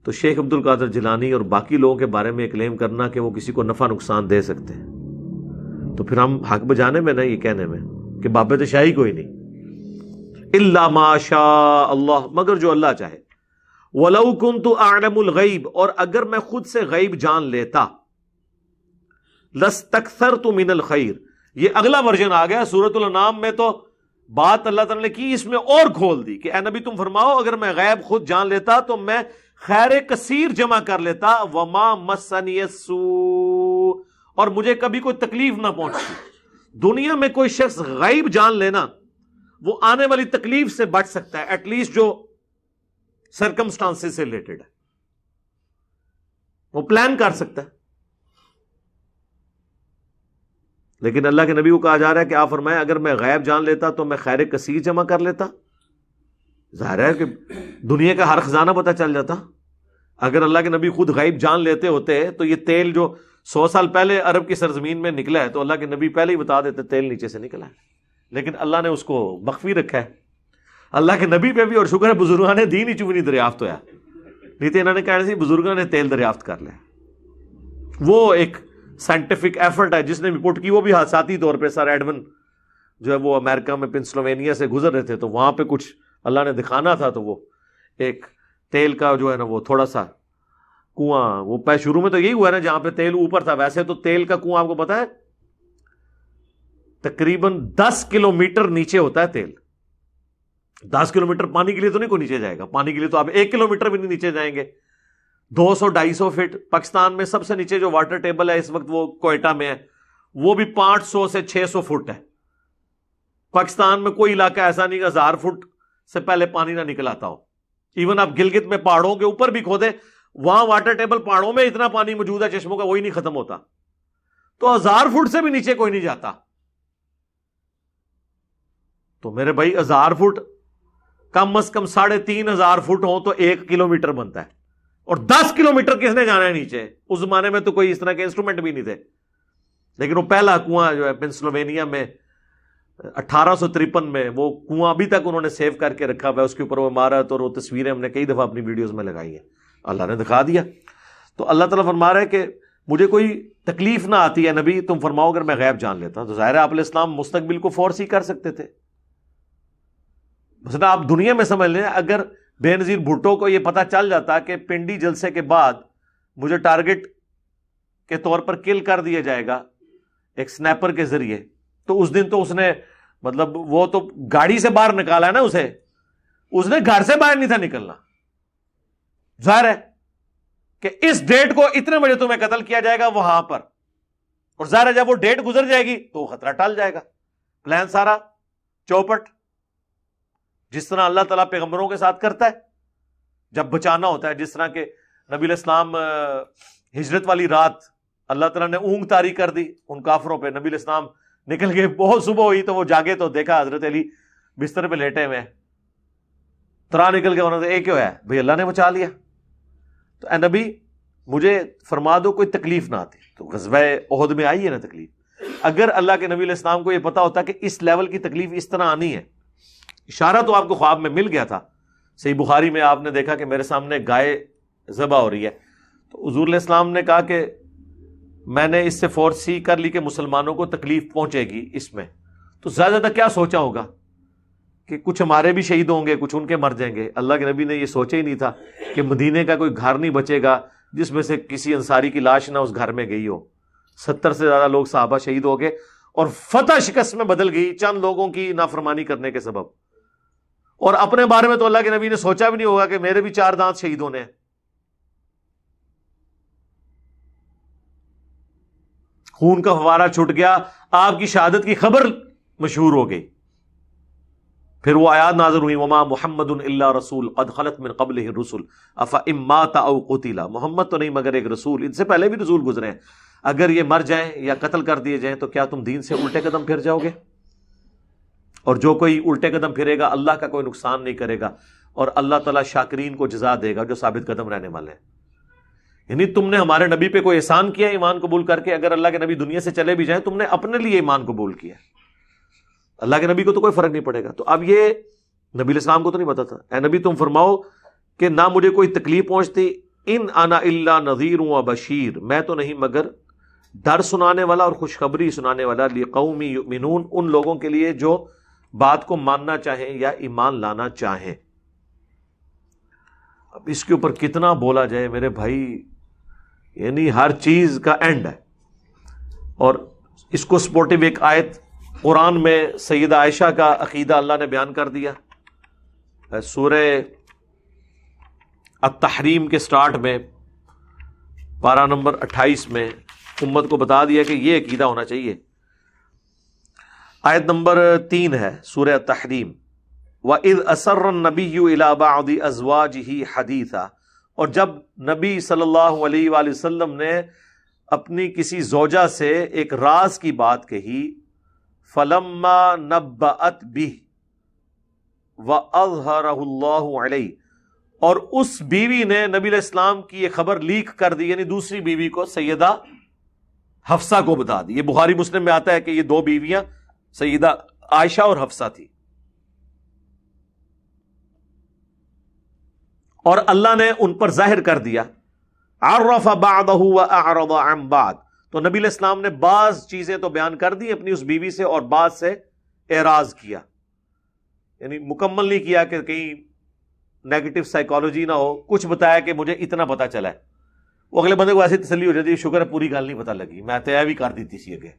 تو شیخ عبد القادر جیلانی اور باقی لوگوں کے بارے میں کلیم کرنا کہ وہ کسی کو نفع نقصان دے سکتے ہیں تو پھر ہم حق بجانے میں نہ یہ کہنے میں کہ بابت شاہی کوئی نہیں. الا ما شاء اللہ، مگر جو اللہ چاہے. وَلَوْ كُنْتُ أَعْلَمُ الْغَيْبِ، اور اگر میں خود سے غیب جان لیتا. لَاسْتَكْثَرْتُ مِنَ الْخَيْرِ، یہ اگلا ورژن آ گیا. سورۃ الانعام میں تو بات اللہ تعالیٰ نے کی، اس میں اور کھول دی کہ اے نبی تم فرماؤ اگر میں غیب خود جان لیتا تو میں خیر کثیر جمع کر لیتا. وَمَا مَسَّنِيَ السُّوءُ، اور مجھے کبھی کوئی تکلیف نہ پہنچتی. دنیا میں کوئی شخص غیب جان لینا وہ آنے والی تکلیف سے بچ سکتا ہے، ایٹ لیسٹ جو سرکمسٹانسز سے ریلیٹڈ ہے وہ پلان کر سکتا ہے. لیکن اللہ کے نبی کو کہا جا رہا ہے کہ آپ فرمائیں اگر میں غیب جان لیتا تو میں خیر کثیر جمع کر لیتا. ظاہر ہے کہ دنیا کا ہر خزانہ پتہ چل جاتا. اگر اللہ کے نبی خود غیب جان لیتے ہوتے تو یہ تیل جو 100 سال پہلے عرب کی سرزمین میں نکلا ہے تو اللہ کے نبی پہلے ہی بتا دیتے تیل نیچے سے نکلا ہے. لیکن اللہ نے اس کو مخفی رکھا ہے. اللہ کے نبی پہ بھی اور شکر ہے بزرگان دین ہی چونکہ نہیں دریافت ہوا، نہیں تو انہوں نے کہا سی بزرگوں نے تیل دریافت کر لیا. وہ ایک سائنٹیفک ایفرٹ ہے جس نے بھی پٹ کی، وہ بھی حادثاتی طور پہ. سر ایڈمن جو ہے وہ امریکہ میں پنسلوینیا سے گزر رہے تھے تو وہاں پہ کچھ اللہ نے دکھانا تھا تو وہ ایک تیل کا جو ہے نا وہ تھوڑا سا کنواں، وہ پہ شروع میں تو یہی ہوا نا جہاں پہ تیل اوپر تھا. ویسے تو تیل کا کنواں آپ کو پتا ہے تقریباً 10 کلومیٹر نیچے ہوتا ہے تیل. 10 کلومیٹر پانی کے لیے تو نہیں کوئی نیچے جائے گا، پانی کے لیے تو آپ 1 کلومیٹر بھی نہیں نیچے جائیں گے. 200-250 فٹ. پاکستان میں سب سے نیچے جو واٹر ٹیبل ہے اس وقت وہ کوئٹہ میں ہے، وہ بھی 500 سے 600 فٹ ہے. پاکستان میں کوئی علاقہ ایسا نہیں کہ 1000 فٹ سے پہلے پانی نہ نکل آتا ہو. ایون آپ گلگت میں پہاڑوں کے اوپر بھی کھودے وہاں واٹر ٹیبل پہاڑوں میں اتنا پانی موجود ہے چشموں کا وہی نہیں ختم ہوتا. تو 1000 فٹ سے بھی نیچے کوئی نہیں جاتا. تو میرے بھائی 1000 فٹ کم از کم 3500 فٹ ہو تو 1 کلومیٹر بنتا ہے. اور 10 کلومیٹر کس نے جانا ہے نیچے؟ اس زمانے میں تو کوئی اس طرح کے انسٹرومنٹ بھی نہیں تھے. لیکن وہ پہلا کنواں جو ہے پنسلوینیا میں 1853 میں وہ کنواں ابھی تک انہوں نے سیو کر کے رکھا ہوا ہے، اس کے اوپر وہ عمارت اور وہ تصویریں ہم نے کئی دفعہ اپنی ویڈیوز میں لگائی ہیں، اللہ نے دکھا دیا۔ تو اللہ تعالیٰ فرما رہا ہے کہ مجھے کوئی تکلیف نہ آتی ہے نبی، تم فرماؤ اگر میں غیب جان لیتا ہوں۔ تو ظاہر ہے آپ علیہ السلام مستقبل کو فورسی کر سکتے تھے۔ مثلا آپ دنیا میں سمجھ لیں، اگر بے نظیر بھٹو کو یہ پتہ چل جاتا کہ پنڈی جلسے کے بعد مجھے ٹارگٹ کے طور پر کل کر دیا جائے گا ایک سنیپر کے ذریعے، تو اس دن تو اس نے مطلب وہ تو گاڑی سے باہر نکالا ہے نا، اسے اس نے گھر سے باہر نہیں تھا نکلنا۔ ظاہر ہے کہ اس ڈیٹ کو اتنے بجے تمہیں قتل کیا جائے گا وہاں پر، اور ظاہر ہے جب وہ ڈیٹ گزر جائے گی تو وہ خطرہ ٹال جائے گا، پلان سارا چوپٹ، جس طرح اللہ تعالیٰ پیغمبروں کے ساتھ کرتا ہے جب بچانا ہوتا ہے۔ جس طرح کہ نبی علیہ السلام ہجرت والی رات اللہ تعالیٰ نے اونگ طاری کر دی ان کافروں پہ، نبی علیہ السلام نکل گئے، بہت صبح ہوئی تو وہ جاگے تو دیکھا حضرت علی بستر پہ لیٹے ہوئے، ترا نکل گیا، انہوں نے ایک ہوا ہے بھئی اللہ نے بچا لیا۔ تو اے نبی مجھے فرما دو کوئی تکلیف نہ آتی۔ تو غزوہ احد میں آئی ہے نا تکلیف۔ اگر اللہ کے نبی علیہ السلام کو یہ پتا ہوتا کہ اس لیول کی تکلیف اس طرح آنی ہے، اشارہ تو آپ کو خواب میں مل گیا تھا، صحیح بخاری میں آپ نے دیکھا کہ میرے سامنے گائے ذبح ہو رہی ہے، تو حضور علیہ السلام نے کہا کہ میں نے اس سے فورسی کر لی کہ مسلمانوں کو تکلیف پہنچے گی اس میں، تو زیادہ تر کیا سوچا ہوگا کہ کچھ ہمارے بھی شہید ہوں گے، کچھ ان کے مر جائیں گے۔ اللہ کے نبی نے یہ سوچا ہی نہیں تھا کہ مدینے کا کوئی گھر نہیں بچے گا جس میں سے کسی انصاری کی لاش نہ اس گھر میں گئی ہو۔ 70 سے زیادہ لوگ صحابہ شہید ہو گئے، اور فتح شکست میں بدل گئی چند لوگوں کی نافرمانی کرنے کے سبب۔ اور اپنے بارے میں تو اللہ کے نبی نے سوچا بھی نہیں ہوگا کہ میرے بھی 4 دانت شہید ہونے ہیں۔ خون کا فوارہ چھٹ گیا، آپ کی شہادت کی خبر مشہور ہو گئی۔ پھر وہ آیات نازل ہوئی، وما محمد الا رسول قد خلت من قبلہ الرسل افإن مات او قتل، محمد تو نہیں مگر ایک رسول، ان سے پہلے بھی رسول گزرے ہیں، اگر یہ مر جائیں یا قتل کر دیے جائیں تو کیا تم دین سے الٹے قدم پھر جاؤ گے؟ اور جو کوئی الٹے قدم پھرے گا اللہ کا کوئی نقصان نہیں کرے گا، اور اللہ تعالیٰ شاکرین کو جزا دے گا جو ثابت قدم رہنے والے ہیں۔ یعنی تم نے ہمارے نبی پہ کوئی احسان کیا ایمان قبول کر کے، اگر اللہ کے نبی دنیا سے چلے بھی جائیں تم نے اپنے لیے ایمان قبول کیا، اللہ کے نبی کو تو کوئی فرق نہیں پڑے گا۔ تو اب یہ نبی علیہ السلام کو تو نہیں پتا تھا، اے نبی تم فرماؤ کہ نہ مجھے کوئی تکلیف پہنچتی، ان انا الا نذیر و بشیر، میں تو نہیں مگر ڈر سنانے والا اور خوشخبری سنانے والا، لقوم یؤمنون، ان لوگوں کے لیے جو بات کو ماننا چاہیں یا ایمان لانا چاہیں۔ اب اس کے اوپر کتنا بولا جائے میرے بھائی، یعنی ہر چیز کا اینڈ ہے۔ اور اس کو سپورٹیو ایک آیت قرآن میں سیدہ عائشہ کا عقیدہ اللہ نے بیان کر دیا، سورہ التحریم کے سٹارٹ میں پارہ نمبر 28 میں امت کو بتا دیا کہ یہ عقیدہ ہونا چاہیے۔ آیت نمبر 3 ہے سورہ التحریم، وَإِذْ أَسَرَّ النَّبِيُّ إِلَىٰ بَعْضِ أَزْوَاجِهِ حَدِيثًا، اور جب نبی صلی اللہ علیہ وآلہ وسلم نے اپنی کسی زوجہ سے ایک راز کی بات کہی، فَلَمَّا نَبَّأَتْ بِهِ وَأَظْهَرَهُ اللَّهُ عَلَيْهِ، اور اس بیوی نے نبی علیہ السلام کی یہ خبر لیک کر دی، یعنی دوسری بیوی کو سیدہ حفصہ کو بتا دی۔ یہ بخاری مسلم میں آتا ہے کہ یہ 2 بیویاں سیدہ عائشہ اور حفصہ تھی، اور اللہ نے ان پر ظاہر کر دیا، عرف بعضہ واعرض عن بعض، تو نبی علیہ السلام نے بعض چیزیں تو بیان کر دی اپنی اس بیوی سے اور بعض سے اعراض کیا، یعنی مکمل نہیں کیا کہ کہیں نیگیٹو سائیکالوجی نہ ہو، کچھ بتایا کہ مجھے اتنا پتا چلا ہے، وہ اگلے بندے کو ایسی تسلی ہو جاتی ہے شکر ہے پوری گل نہیں پتا لگی، میں طے بھی کر دیتی سی اگے۔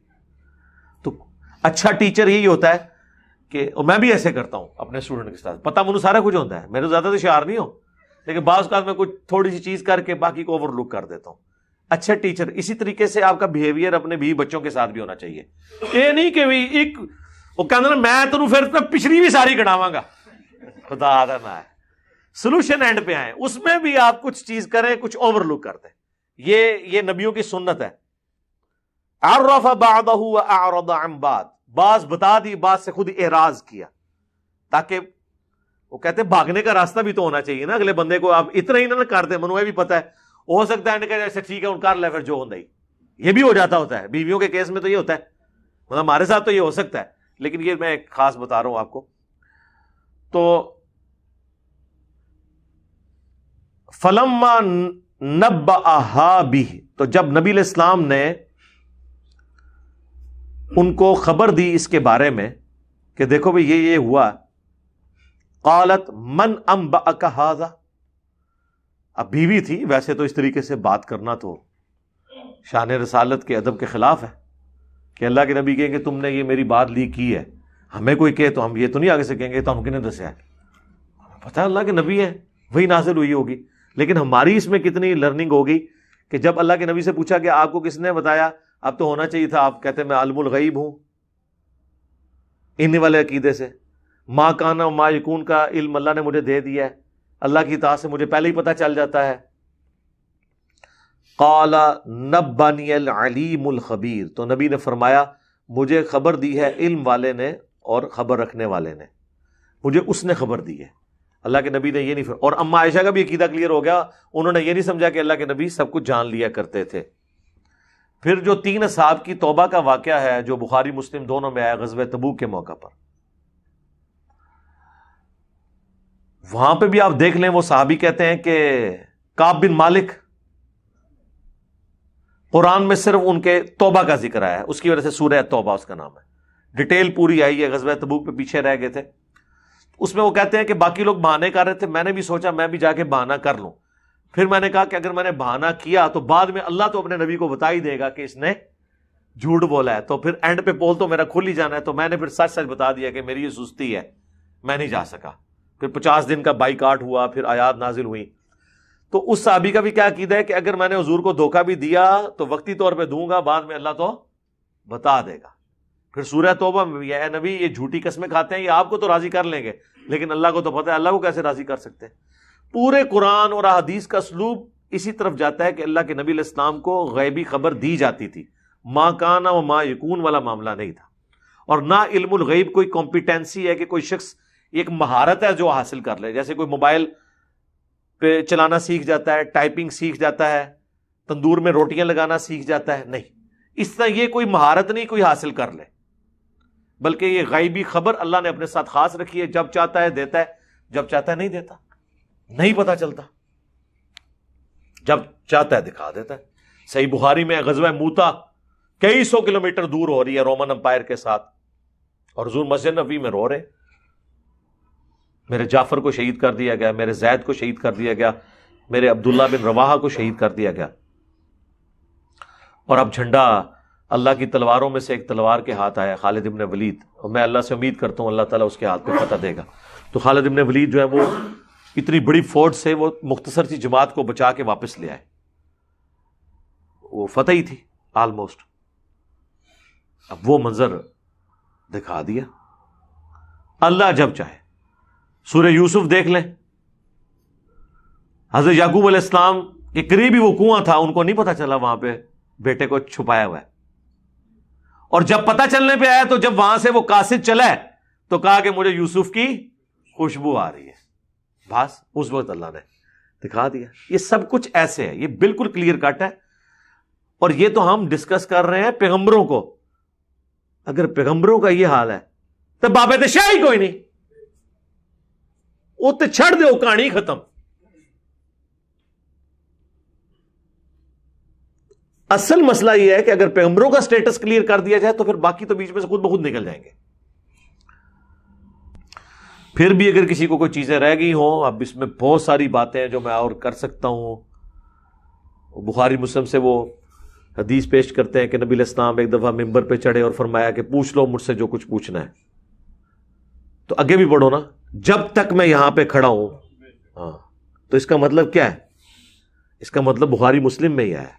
تو اچھا ٹیچر یہی ہوتا ہے کہ اور میں بھی ایسے کرتا ہوں اپنے اسٹوڈنٹ کے ساتھ، پتہ مجھے سارا کچھ ہوتا ہے، میرے تو زیادہ ہوشیار نہیں ہوں، لیکن بعض اوقات میں کچھ تھوڑی سی چیز کر کے باقی کو اوور لک کر دیتا ہوں۔ اچھا ٹیچر اسی طریقے سے آپ کا بیہیویئر اپنے بیوی بچوں کے ساتھ بھی ہونا چاہیے، یہ نہیں کہ ایک وہ کہنا میں تمہیں پھر پچھلی بھی ساری گڑاواں گا، خدا آدھا نہ ہے، سولوشن اینڈ پہ آئیں، اس میں بھی آپ کچھ چیز کریں، کچھ اوور لک کر دیں، یہ نبیوں کی سنت ہے۔ عرف بعضہ واعرض عن بعض، بعض بتا دی، بعض سے خود اعراض کیا، تاکہ وہ کہتے ہیں بھاگنے کا راستہ بھی تو ہونا چاہیے نا، اگلے بندے کو آپ اتنا ہی نہ کر دیں، منوے بھی پتا ہے، ہو سکتا ہے کہ ایسے ٹھیک ہے ان کر لے پھر جو ہوتا ہی، یہ بھی ہو جاتا ہوتا ہے، بیویوں کے کیس میں تو یہ ہوتا ہے، مطلب ہمارے ساتھ تو یہ ہو سکتا ہے، لیکن یہ میں ایک خاص بتا رہا ہوں آپ کو. تو فلما نبأہا بہ، تو جب نبی علیہ السلام نے ان کو خبر دی اس کے بارے میں کہ دیکھو بھئی یہ ہوا، قالت من انبأک ھذا، اب بیوی تھی، ویسے تو اس طریقے سے بات کرنا تو شان رسالت کے ادب کے خلاف ہے کہ اللہ کے نبی کہیں کہ تم نے یہ میری بات لیک کی ہے. ہمیں کوئی کہے تو ہم یہ تو نہیں آگے سے کہیں گے تو ہم کنے دسیا ہے، ہمیں پتہ ہے اللہ کے نبی ہے، وہی نازل ہوئی ہوگی. لیکن ہماری اس میں کتنی لرننگ ہوگی کہ جب اللہ کے نبی سے پوچھا کہ آپ کو کس نے بتایا، اب تو ہونا چاہیے تھا آپ کہتے میں عالم الغیب ہوں، انہی والے عقیدے سے. ما کان و ما یکون کا علم اللہ نے مجھے دے دیا ہے، اللہ کی اطاعت سے مجھے پہلے ہی پتہ چل جاتا ہے. قال نبانی العلیم الخبیر، تو نبی نے فرمایا مجھے خبر دی ہے علم والے نے اور خبر رکھنے والے نے، مجھے اس نے خبر دی ہے. اللہ کے نبی نے یہ نہیں اور اما عائشہ کا بھی عقیدہ کلیئر ہو گیا، انہوں نے یہ نہیں سمجھا کہ اللہ کے نبی سب کچھ جان لیا کرتے تھے. پھر جو 3 اصحاب کی توبہ کا واقعہ ہے جو بخاری مسلم دونوں میں آیا غزوہ تبوک کے موقع پر، وہاں پہ بھی آپ دیکھ لیں وہ صحابی کہتے ہیں کہ کعب بن مالک، قرآن میں صرف ان کے توبہ کا ذکر آیا ہے، اس کی وجہ سے سورہ توبہ اس کا نام ہے. ڈیٹیل پوری آئی ہے، غزوہ تبوک پہ پیچھے رہ گئے تھے. اس میں وہ کہتے ہیں کہ باقی لوگ بہانے کر رہے تھے، میں نے بھی سوچا میں بھی جا کے بہانہ کر لوں. پھر میں نے کہا کہ اگر میں نے بہانہ کیا تو بعد میں اللہ تو اپنے نبی کو بتا ہی دے گا کہ اس نے جھوٹ بولا ہے، تو پھر اینڈ پہ پول تو میرا کھل ہی جانا ہے. تو میں نے پھر سچ بتا دیا کہ میری یہ سستی ہے، میں نہیں جا سکا. پھر 50 دن کا بائیکاٹ ہوا، پھر آیات نازل ہوئی. تو اس صحابی کا بھی کیا عقیدہ ہے کہ اگر میں نے حضور کو دھوکہ بھی دیا تو وقتی طور پہ دوں گا، بعد میں اللہ تو بتا دے گا. پھر سورہ توبہ میں بھی اے نبی یہ جھوٹی قسمیں کھاتے ہیں، یہ آپ کو تو راضی کر لیں گے لیکن اللہ کو تو پتہ ہے، اللہ کو کیسے راضی کر سکتے ہیں. پورے قرآن اور احادیث کا اسلوب اسی طرف جاتا ہے کہ اللہ کے نبی علیہ السلام کو غیبی خبر دی جاتی تھی، ما کان و ما یکون والا معاملہ نہیں تھا. اور نہ علم الغیب کوئی کمپیٹنسی ہے کہ کوئی شخص ایک مہارت ہے جو حاصل کر لے، جیسے کوئی موبائل پہ چلانا سیکھ جاتا ہے، ٹائپنگ سیکھ جاتا ہے، تندور میں روٹیاں لگانا سیکھ جاتا ہے. نہیں، اس طرح یہ کوئی مہارت نہیں کوئی حاصل کر لے، بلکہ یہ غیبی خبر اللہ نے اپنے ساتھ خاص رکھی ہے. جب چاہتا ہے دیتا ہے، جب چاہتا ہے نہیں دیتا، نہیں پتا چلتا، جب چاہتا ہے دکھا دیتا ہے. صحیح بخاری میں غزوہ موتا کئی 100 کلومیٹر دور ہو رہی ہے رومن امپائر کے ساتھ، اور حضور مسجد نبوی میں رو رہے، میرے جعفر کو شہید کر دیا گیا، میرے زید کو شہید کر دیا گیا، میرے عبداللہ بن رواحہ کو شہید کر دیا گیا. اور اب جھنڈا اللہ کی تلواروں میں سے ایک تلوار کے ہاتھ آیا، خالد ابن ولید، اور میں اللہ سے امید کرتا ہوں اللہ تعالیٰ اس کے ہاتھ پہ فتح دے گا. تو خالد ابن ولید جو ہے وہ اتنی بڑی فوج سے وہ مختصر سی جماعت کو بچا کے واپس لے آئے، وہ فتح ہی تھی آلموسٹ. اب وہ منظر دکھا دیا. اللہ جب چاہے، سورہ یوسف دیکھ لیں، حضرت یعقوب علیہ السلام کے قریب ہی وہ کنواں تھا، ان کو نہیں پتا چلا وہاں پہ بیٹے کو چھپایا ہوا ہے. اور جب پتا چلنے پہ آیا تو جب وہاں سے وہ قاصد چلا ہے تو کہا کہ مجھے یوسف کی خوشبو آ رہی ہے. بس اس وقت اللہ نے دکھا دیا. یہ سب کچھ ایسے ہے، یہ بالکل کلیئر کٹ ہے. اور یہ تو ہم ڈسکس کر رہے ہیں پیغمبروں کو. اگر پیغمبروں کا یہ حال ہے تو بابے تے شاہی کوئی نہیں، وہ تے چھڑ دے، کہانی ختم. اصل مسئلہ یہ ہے کہ اگر پیغمبروں کا سٹیٹس کلیئر کر دیا جائے تو پھر باقی تو بیچ میں سے خود بخود نکل جائیں گے. پھر بھی اگر کسی کو کوئی چیزیں رہ گئی ہوں، اب اس میں بہت ساری باتیں ہیں جو میں اور کر سکتا ہوں. بخاری مسلم سے وہ حدیث پیش کرتے ہیں کہ نبی علیہ السلام ایک دفعہ ممبر پہ چڑھے اور فرمایا کہ پوچھ لو مجھ سے جو کچھ پوچھنا ہے. تو آگے بھی پڑھو نا، جب تک میں یہاں پہ کھڑا ہوں. ہاں، تو اس کا مطلب کیا ہے؟ اس کا مطلب بخاری مسلم میں ہی آیا ہے.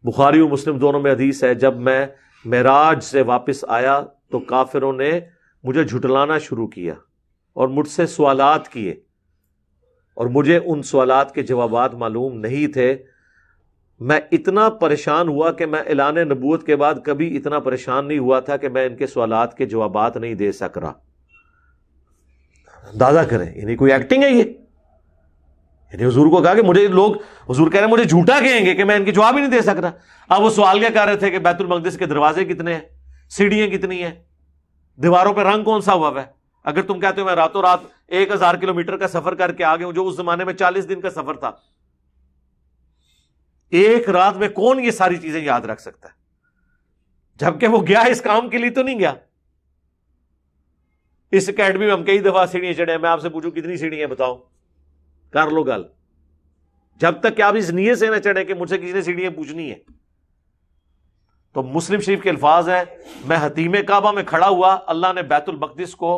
بخاری اور مسلم دونوں میں حدیث ہے، جب میں معراج سے واپس آیا تو کافروں نے مجھے جھٹلانا شروع کیا اور مجھ سے سوالات کیے، اور مجھے ان سوالات کے جوابات معلوم نہیں تھے. میں اتنا پریشان ہوا کہ میں اعلان نبوت کے بعد کبھی اتنا پریشان نہیں ہوا تھا کہ میں ان کے سوالات کے جوابات نہیں دے سک رہا. اندازہ کریں، یعنی کوئی ایکٹنگ ہے یہ؟ یعنی حضور کو کہا کہ مجھے لوگ، حضور کہہ رہے ہیں مجھے جھوٹا کہیں گے کہ میں ان کے جواب ہی نہیں دے سک رہا. اب وہ سوال کیا کر رہے تھے کہ بیت المقدس کے دروازے کتنے ہیں، سیڑھیاں کتنی ہیں، دیواروں پہ رنگ کون سا ہوا ہے؟ اگر تم کہتے ہو میں راتوں رات 1000 کلومیٹر کا سفر کر کے آ گیا ہوں، جو اس زمانے میں 40 دن کا سفر تھا، ایک رات میں کون یہ ساری چیزیں یاد رکھ سکتا ہے؟ جبکہ وہ گیا اس کام کے لیے تو نہیں گیا. اس اکیڈمی میں ہم کئی دفعہ سیڑھیاں چڑھے ہیں، میں آپ سے پوچھوں کتنی سیڑھیاں بتاؤ، کر لو گل. جب تک کہ آپ اس نیت سے نہ چڑھے کہ مجھ سے کسی نے سیڑھیاں پوچھنی ہے. تو مسلم شریف کے الفاظ ہیں، میں حتیم کعبہ میں کھڑا ہوا، اللہ نے بیت المقدس کو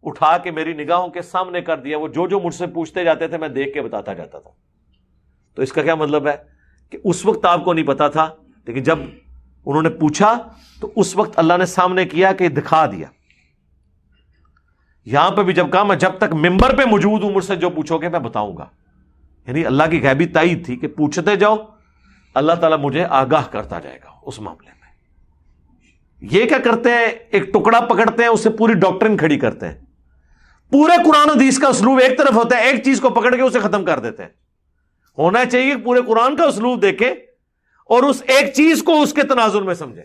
اٹھا کے میری نگاہوں کے سامنے کر دیا، وہ جو مجھ سے پوچھتے جاتے تھے میں دیکھ کے بتاتا جاتا تھا. تو اس کا کیا مطلب ہے کہ اس وقت آپ کو نہیں پتا تھا، لیکن جب انہوں نے پوچھا تو اس وقت اللہ نے سامنے کیا کہ دکھا دیا. یہاں پہ بھی جب کہا میں جب تک ممبر پہ موجود ہوں مجھ سے جو پوچھو گے میں بتاؤں گا، یعنی اللہ کی غیبی تائید تھی کہ پوچھتے جاؤ، اللہ تعالیٰ مجھے آگاہ کرتا جائے گا اس معاملے میں. یہ کیا کرتے ہیں، ایک ٹکڑا پکڑتے ہیں، اس سے پوری ڈاکٹرن کھڑی کرتے ہیں. پورے قرآن حدیث کا اسلوب ایک طرف ہوتا ہے، ایک چیز کو پکڑ کے اسے ختم کر دیتے ہیں. ہونا چاہیے کہ پورے قرآن کا اسلوب دیکھیں اور اس ایک چیز کو اس کے تناظر میں سمجھیں.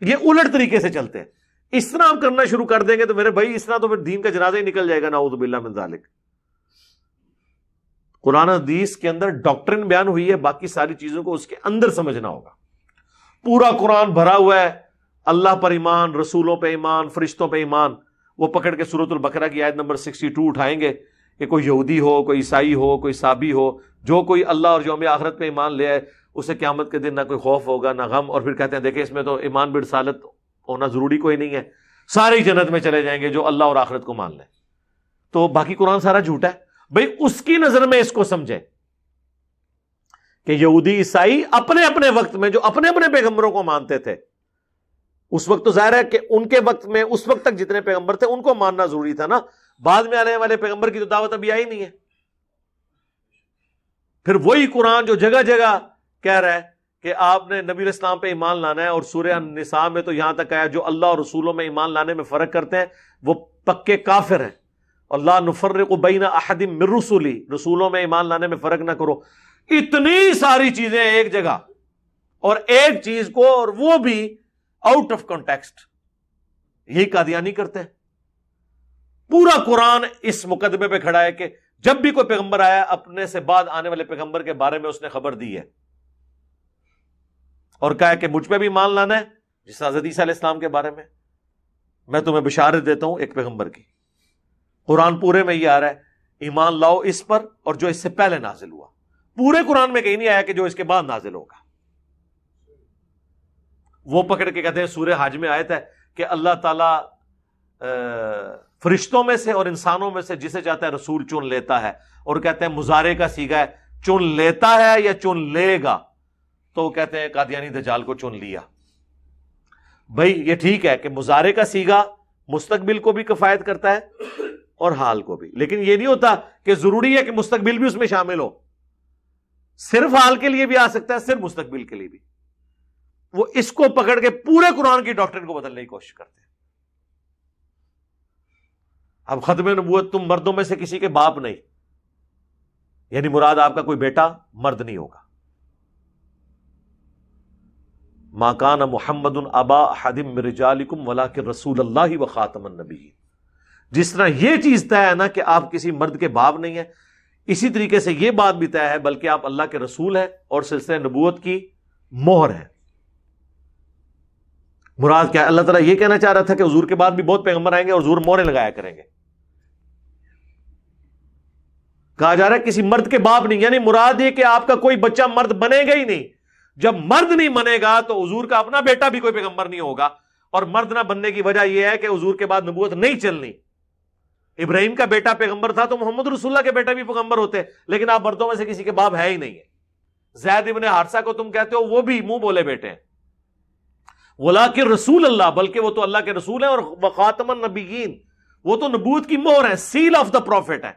یہ الٹ طریقے سے چلتے ہیں. اس طرح آپ کرنا شروع کر دیں گے تو میرے بھائی اس طرح تو پھر دین کا جنازہ ہی نکل جائے گا، نعوذ باللہ من ذالک. قرآن حدیث کے اندر ڈاکٹرن بیان ہوئی ہے، باقی ساری چیزوں کو اس کے اندر سمجھنا ہوگا. پورا قرآن بھرا ہوا ہے اللہ پر ایمان، رسولوں پہ ایمان، فرشتوں پہ ایمان. وہ پکڑ کے سورۃ البقرہ کی آیت نمبر 62 اٹھائیں گے کہ کوئی یہودی ہو، کوئی عیسائی ہو، کوئی صابی ہو، جو کوئی اللہ اور یوم آخرت پہ ایمان لے آئے اسے قیامت کے دن نہ کوئی خوف ہوگا نہ غم. اور پھر کہتے ہیں دیکھیں اس میں تو ایمان برسالت ہونا ضروری کوئی نہیں ہے، سارے جنت میں چلے جائیں گے جو اللہ اور آخرت کو مان لیں. تو باقی قرآن سارا جھوٹا ہے. بھئی اس کی نظر میں اس کو سمجھیں کہ یہودی عیسائی اپنے اپنے وقت میں جو اپنے اپنے پیغمبروں کو مانتے تھے، اس وقت تو ظاہر ہے کہ ان کے وقت میں اس وقت تک جتنے پیغمبر تھے ان کو ماننا ضروری تھا نا. بعد میں آنے والے پیغمبر کی تو دعوت ابھی آئی نہیں ہے. پھر وہی قرآن جو جگہ جگہ کہہ رہا ہے کہ آپ نے نبی علیہ السلام پہ ایمان لانا ہے، اور سورہ النساء میں تو یہاں تک آیا جو اللہ اور رسولوں میں ایمان لانے میں فرق کرتے ہیں وہ پکے کافر ہیں. اللہ نفرق بین احد من رسلی، رسولوں میں ایمان لانے میں فرق نہ کرو. اتنی ساری چیزیں ایک جگہ اور ایک چیز کو، اور وہ بھی آؤٹ آف کانٹیکسٹ. یہی قادیانی کرتے ہیں. پورا قرآن اس مقدمے پہ کھڑا ہے کہ جب بھی کوئی پیغمبر آیا اپنے سے بعد آنے والے پیغمبر کے بارے میں اس نے خبر دی ہے اور کہا ہے کہ مجھ پہ بھی ایمان لانا ہے. جس طرح حضرت عیسیٰ علیہ السلام کے بارے میں تمہیں بشارت دیتا ہوں ایک پیغمبر کی. قرآن پورے میں یہ آ رہا ہے ایمان لاؤ اس پر اور جو اس سے پہلے نازل ہوا. پورے قرآن میں کہیں نہیں آیا کہ جو اس کے بعد نازل ہوگا. وہ پکڑ کے کہتے ہیں سورہ حج میں آیت ہے کہ اللہ تعالیٰ فرشتوں میں سے اور انسانوں میں سے جسے چاہتا ہے رسول چن لیتا ہے، اور کہتے ہیں مضارع کا صیغہ ہے، چن لیتا ہے یا چن لے گا. تو وہ کہتے ہیں قادیانی دجال کو چن لیا. بھائی یہ ٹھیک ہے کہ مضارع کا صیغہ مستقبل کو بھی کفایت کرتا ہے اور حال کو بھی، لیکن یہ نہیں ہوتا کہ ضروری ہے کہ مستقبل بھی اس میں شامل ہو. صرف حال کے لیے بھی آ سکتا ہے، صرف مستقبل کے لیے بھی. وہ اس کو پکڑ کے پورے قرآن کی ڈاکٹرن کو بدلنے کی کوشش کرتے ہیں. اب ختم نبوت تم مردوں میں سے کسی کے باپ نہیں، یعنی مراد آپ کا کوئی بیٹا مرد نہیں ہوگا. ما کان محمد ابا احد من رجالکم ولکن رسول اللہ وخاتم النبیین. جس طرح یہ چیز طے ہے نا کہ آپ کسی مرد کے باپ نہیں ہیں، اسی طریقے سے یہ بات بھی طے ہے بلکہ آپ اللہ کے رسول ہیں اور سلسلہ نبوت کی مہر ہے. مراد کیا ہے؟ اللہ تعالیٰ یہ کہنا چاہ رہا تھا کہ حضور کے بعد بھی بہت پیغمبر آئیں گے اور حضور مہریں لگایا کریں گے. کہا جا رہا ہے کسی مرد کے باپ نہیں، یعنی مراد یہ کہ آپ کا کوئی بچہ مرد بنے گا ہی نہیں. جب مرد نہیں بنے گا تو حضور کا اپنا بیٹا بھی کوئی پیغمبر نہیں ہوگا. اور مرد نہ بننے کی وجہ یہ ہے کہ حضور کے بعد نبوت نہیں چلنی. ابراہیم کا بیٹا پیغمبر تھا تو محمد رسول اللہ کے بیٹا بھی پیغمبر ہوتے، لیکن آپ مردوں میں سے کسی کے باپ ہے ہی نہیں ہے. زید ابن حارثہ کو تم کہتے ہو وہ بھی منہ بولے بیٹے ہیں. ولیکن رسول اللہ، بلکہ وہ تو اللہ کے رسول ہیں، اور وخاتم النبیین، وہ تو نبوت کی مہر ہے، سیل آف دا پروفٹ ہے.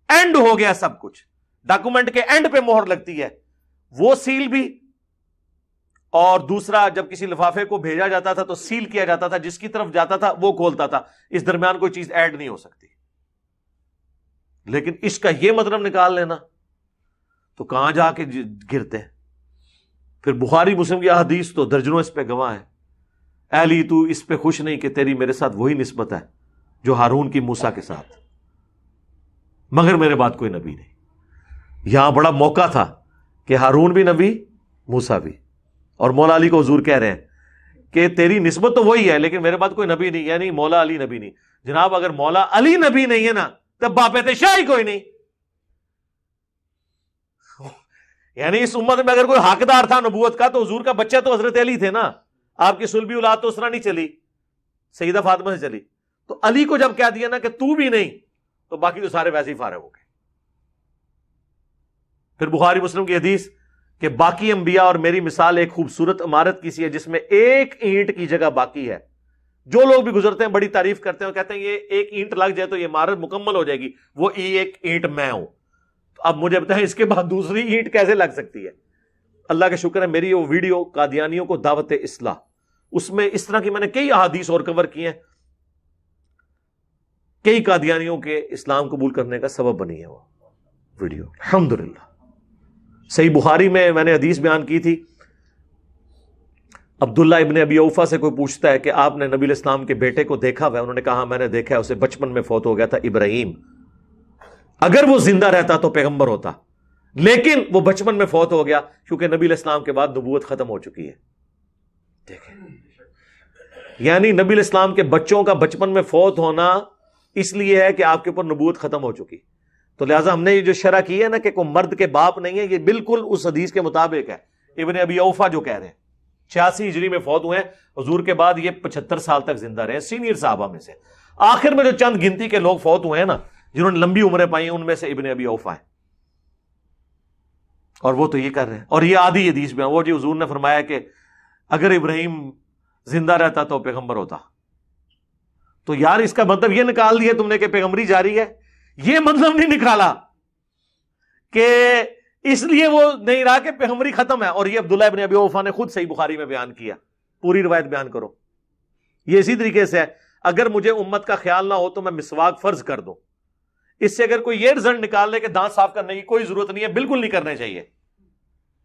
اینڈ ہو گیا سب کچھ، ڈاکومنٹ کے اینڈ پہ مہر لگتی ہے. وہ سیل بھی، اور دوسرا جب کسی لفافے کو بھیجا جاتا تھا تو سیل کیا جاتا تھا، جس کی طرف جاتا تھا وہ کھولتا تھا. اس درمیان کوئی چیز ایڈ نہیں ہو سکتی. لیکن اس کا یہ مطلب نکال لینا تو کہاں جا کے گرتے ہیں. پھر بخاری مسلم کی احادیث تو درجنوں اس پہ گواہ ہے. اے علی تو اس پہ خوش نہیں کہ تیری میرے ساتھ وہی نسبت ہے جو ہارون کی موسیٰ کے ساتھ، مگر میرے بعد کوئی نبی نہیں۔ یہاں بڑا موقع تھا کہ ہارون بھی نبی، موسیٰ بھی، اور مولا علی کو حضور کہہ رہے ہیں کہ تیری نسبت تو وہی ہے لیکن میرے بعد کوئی نبی نہیں، یعنی مولا علی نبی نہیں۔ جناب اگر مولا علی نبی نہیں ہے نا تب باپ شاہ ہی کوئی نہیں، یعنی اس امت میں اگر کوئی حقدار تھا نبوت کا تو حضور کا بچہ تو حضرت علی تھے نا۔ آپ کی سلبی اولاد تو اس طرح نہیں چلی، سیدہ فاطمہ سے چلی، تو علی کو جب کہہ دیا نا کہ تو بھی نہیں تو باقی تو سارے ویسے ہی فارغ ہو گئے۔ پھر بخاری مسلم کی حدیث کہ باقی انبیاء اور میری مثال ایک خوبصورت عمارت کی سی ہے جس میں ایک اینٹ کی جگہ باقی ہے۔ جو لوگ بھی گزرتے ہیں بڑی تعریف کرتے ہیں، کہتے ہیں یہ ایک اینٹ لگ جائے تو یہ عمارت مکمل ہو جائے گی، وہ ایک اینٹ میں ہوں۔ اب مجھے بتائیں اس کے بعد دوسری اینٹ کیسے لگ سکتی ہے؟ اللہ کا شکر ہے میری وہ ویڈیو قادیانیوں کو دعوت اصلاح، اس میں اس طرح کی میں نے کئی احادیث اور کور کی ہیں، کئی قادیانیوں کے اسلام قبول کرنے کا سبب بنی ہے وہ ویڈیو الحمدللہ۔ صحیح بخاری میں نے حدیث بیان کی تھی، عبداللہ ابن ابی اوفا سے کوئی پوچھتا ہے کہ آپ نے نبی الاسلام کے بیٹے کو دیکھا ہوا ہے؟ انہوں نے کہا میں نے دیکھا ہے، اسے بچپن میں فوت ہو گیا تھا ابراہیم، اگر وہ زندہ رہتا تو پیغمبر ہوتا، لیکن وہ بچپن میں فوت ہو گیا کیونکہ نبی الاسلام کے بعد نبوت ختم ہو چکی ہے۔ دیکھیں یعنی نبی الاسلام کے بچوں کا بچپن میں فوت ہونا اس لیے ہے کہ آپ کے اوپر نبوت ختم ہو چکی، تو لہٰذا ہم نے یہ جو شرح کی ہے نا کہ کوئی مرد کے باپ نہیں ہے، یہ بالکل اس حدیث کے مطابق ہے۔ ابن ابی اوفا جو کہہ رہے ہیں 86 ہجری میں فوت ہوئے ہیں، حضور کے بعد یہ 75 سال تک زندہ رہے، سینئر صحابہ میں سے۔ آخر میں جو چند گنتی کے لوگ فوت ہوئے ہیں نا جنہوں نے لمبی عمریں پائی ہیں، ان میں سے ابن ابی اوفا ہیں، اور وہ تو یہ کر رہے ہیں۔ اور یہ آدھی حدیث میں وہ جو حضور نے فرمایا کہ اگر ابراہیم زندہ رہتا تو پیغمبر ہوتا، تو یار اس کا مطلب یہ نکال دیا تم نے کہ پیغمبری جاری ہے؟ یہ مطلب نہیں نکالا کہ اس لیے وہ نہیں رہا کہ پیغمبری ختم ہے۔ اور یہ عبداللہ ابن ابی اوفا نے خود صحیح بخاری میں بیان کیا، پوری روایت بیان کرو۔ یہ اسی طریقے سے ہے، اگر مجھے امت کا خیال نہ ہو تو میں مسواک فرض کر دوں، اس سے اگر کوئی یہ رزلٹ نکال لے کہ دانت صاف کرنے کی کوئی ضرورت نہیں ہے، بالکل نہیں کرنے چاہیے،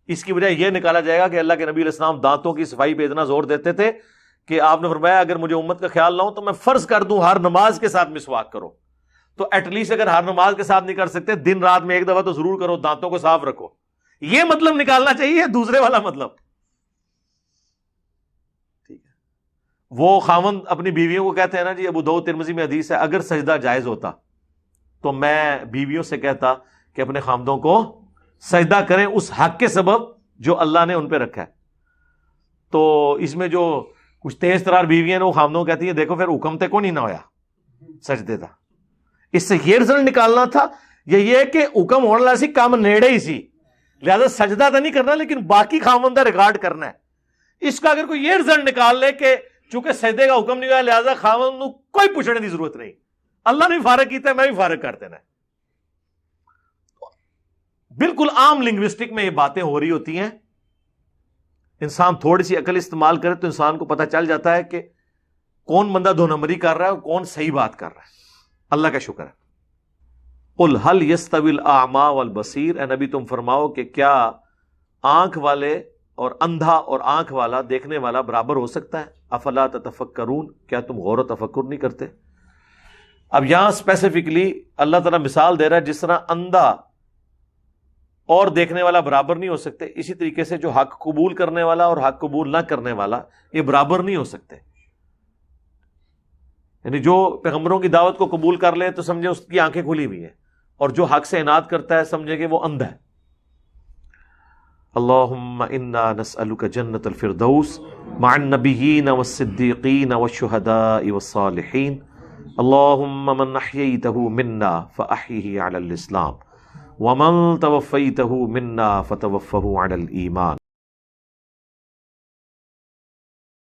اس کی بجائے یہ نکالا جائے گا کہ اللہ کے نبی علیہ السلام دانتوں کی صفائی پہ اتنا زور دیتے تھے کہ آپ نے فرمایا اگر مجھے امت کا خیال نہ ہو تو میں فرض کر دوں ہر نماز کے ساتھ مسواک کرو۔ تو ایٹ لیسٹ اگر ہر نماز کے ساتھ نہیں کر سکتے، دن رات میں ایک دفعہ تو ضرور کرو، دانتوں کو صاف رکھو۔ یہ مطلب نکالنا چاہیے، دوسرے والا مطلب ٹھیک ہے۔ وہ خاوند اپنی بیویوں کو کہتے ہیں نا جی، ابو داؤد ترمذی میں حدیث ہے، اگر سجدہ جائز ہوتا تو میں بیویوں سے کہتا کہ اپنے خامدوں کو سجدہ کریں اس حق کے سبب جو اللہ نے ان پہ رکھا ہے۔ تو اس میں جو کچھ تیز ترار بیویاں نے وہ خامدوں کہتی ہیں دیکھو پھر حکم تے کو نہیں نہ ہویا سجدے تھا۔ اس سے یہ رزلٹ نکالنا تھا یہ کہ حکم ہونے والا سی کام نیڑے ہی سی، لہذا سجدہ تو نہیں کرنا لیکن باقی خامندہ ریکارڈ کرنا ہے۔ اس کا اگر کوئی یہ رزلٹ نکال لے کہ چونکہ سجدے کا حکم نہیں ہوا لہذا خامند کو کوئی پوچھنے کی ضرورت نہیں، اللہ نے فارغ کیتا ہے میں بھی فارغ کر دینا ہے۔ بالکل عام لنگوسٹک میں یہ باتیں ہو رہی ہوتی ہیں، انسان تھوڑی سی عقل استعمال کرے تو انسان کو پتہ چل جاتا ہے کہ کون بندہ دو نمبری کر رہا ہے اور کون صحیح بات کر رہا ہے۔ اللہ کا شکر ہے۔ قل هل يستوي الاعمى والبصير، اے نبی تم فرماؤ کہ کیا آنکھ والے اور اندھا اور آنکھ والا دیکھنے والا برابر ہو سکتا ہے؟ افلا تتفکرون، کیا تم غور و تفکر نہیں کرتے؟ اب یہاں اسپیسیفکلی اللہ تعالیٰ مثال دے رہا ہے جس طرح اندھا اور دیکھنے والا برابر نہیں ہو سکتے، اسی طریقے سے جو حق قبول کرنے والا اور حق قبول نہ کرنے والا یہ برابر نہیں ہو سکتے۔ یعنی جو پیغمبروں کی دعوت کو قبول کر لے تو سمجھے اس کی آنکھیں کھلی ہوئی ہیں، اور جو حق سے اناد کرتا ہے سمجھے کہ وہ اندھا ہے۔ اللہم انا نسألک جنت الفردوس مع النبیین والصدیقین والشہداء والصالحین، اللہم من احییتہ منا فاحیہ علی الاسلام ومن توفیتہ منا فتوفہ علی الایمان۔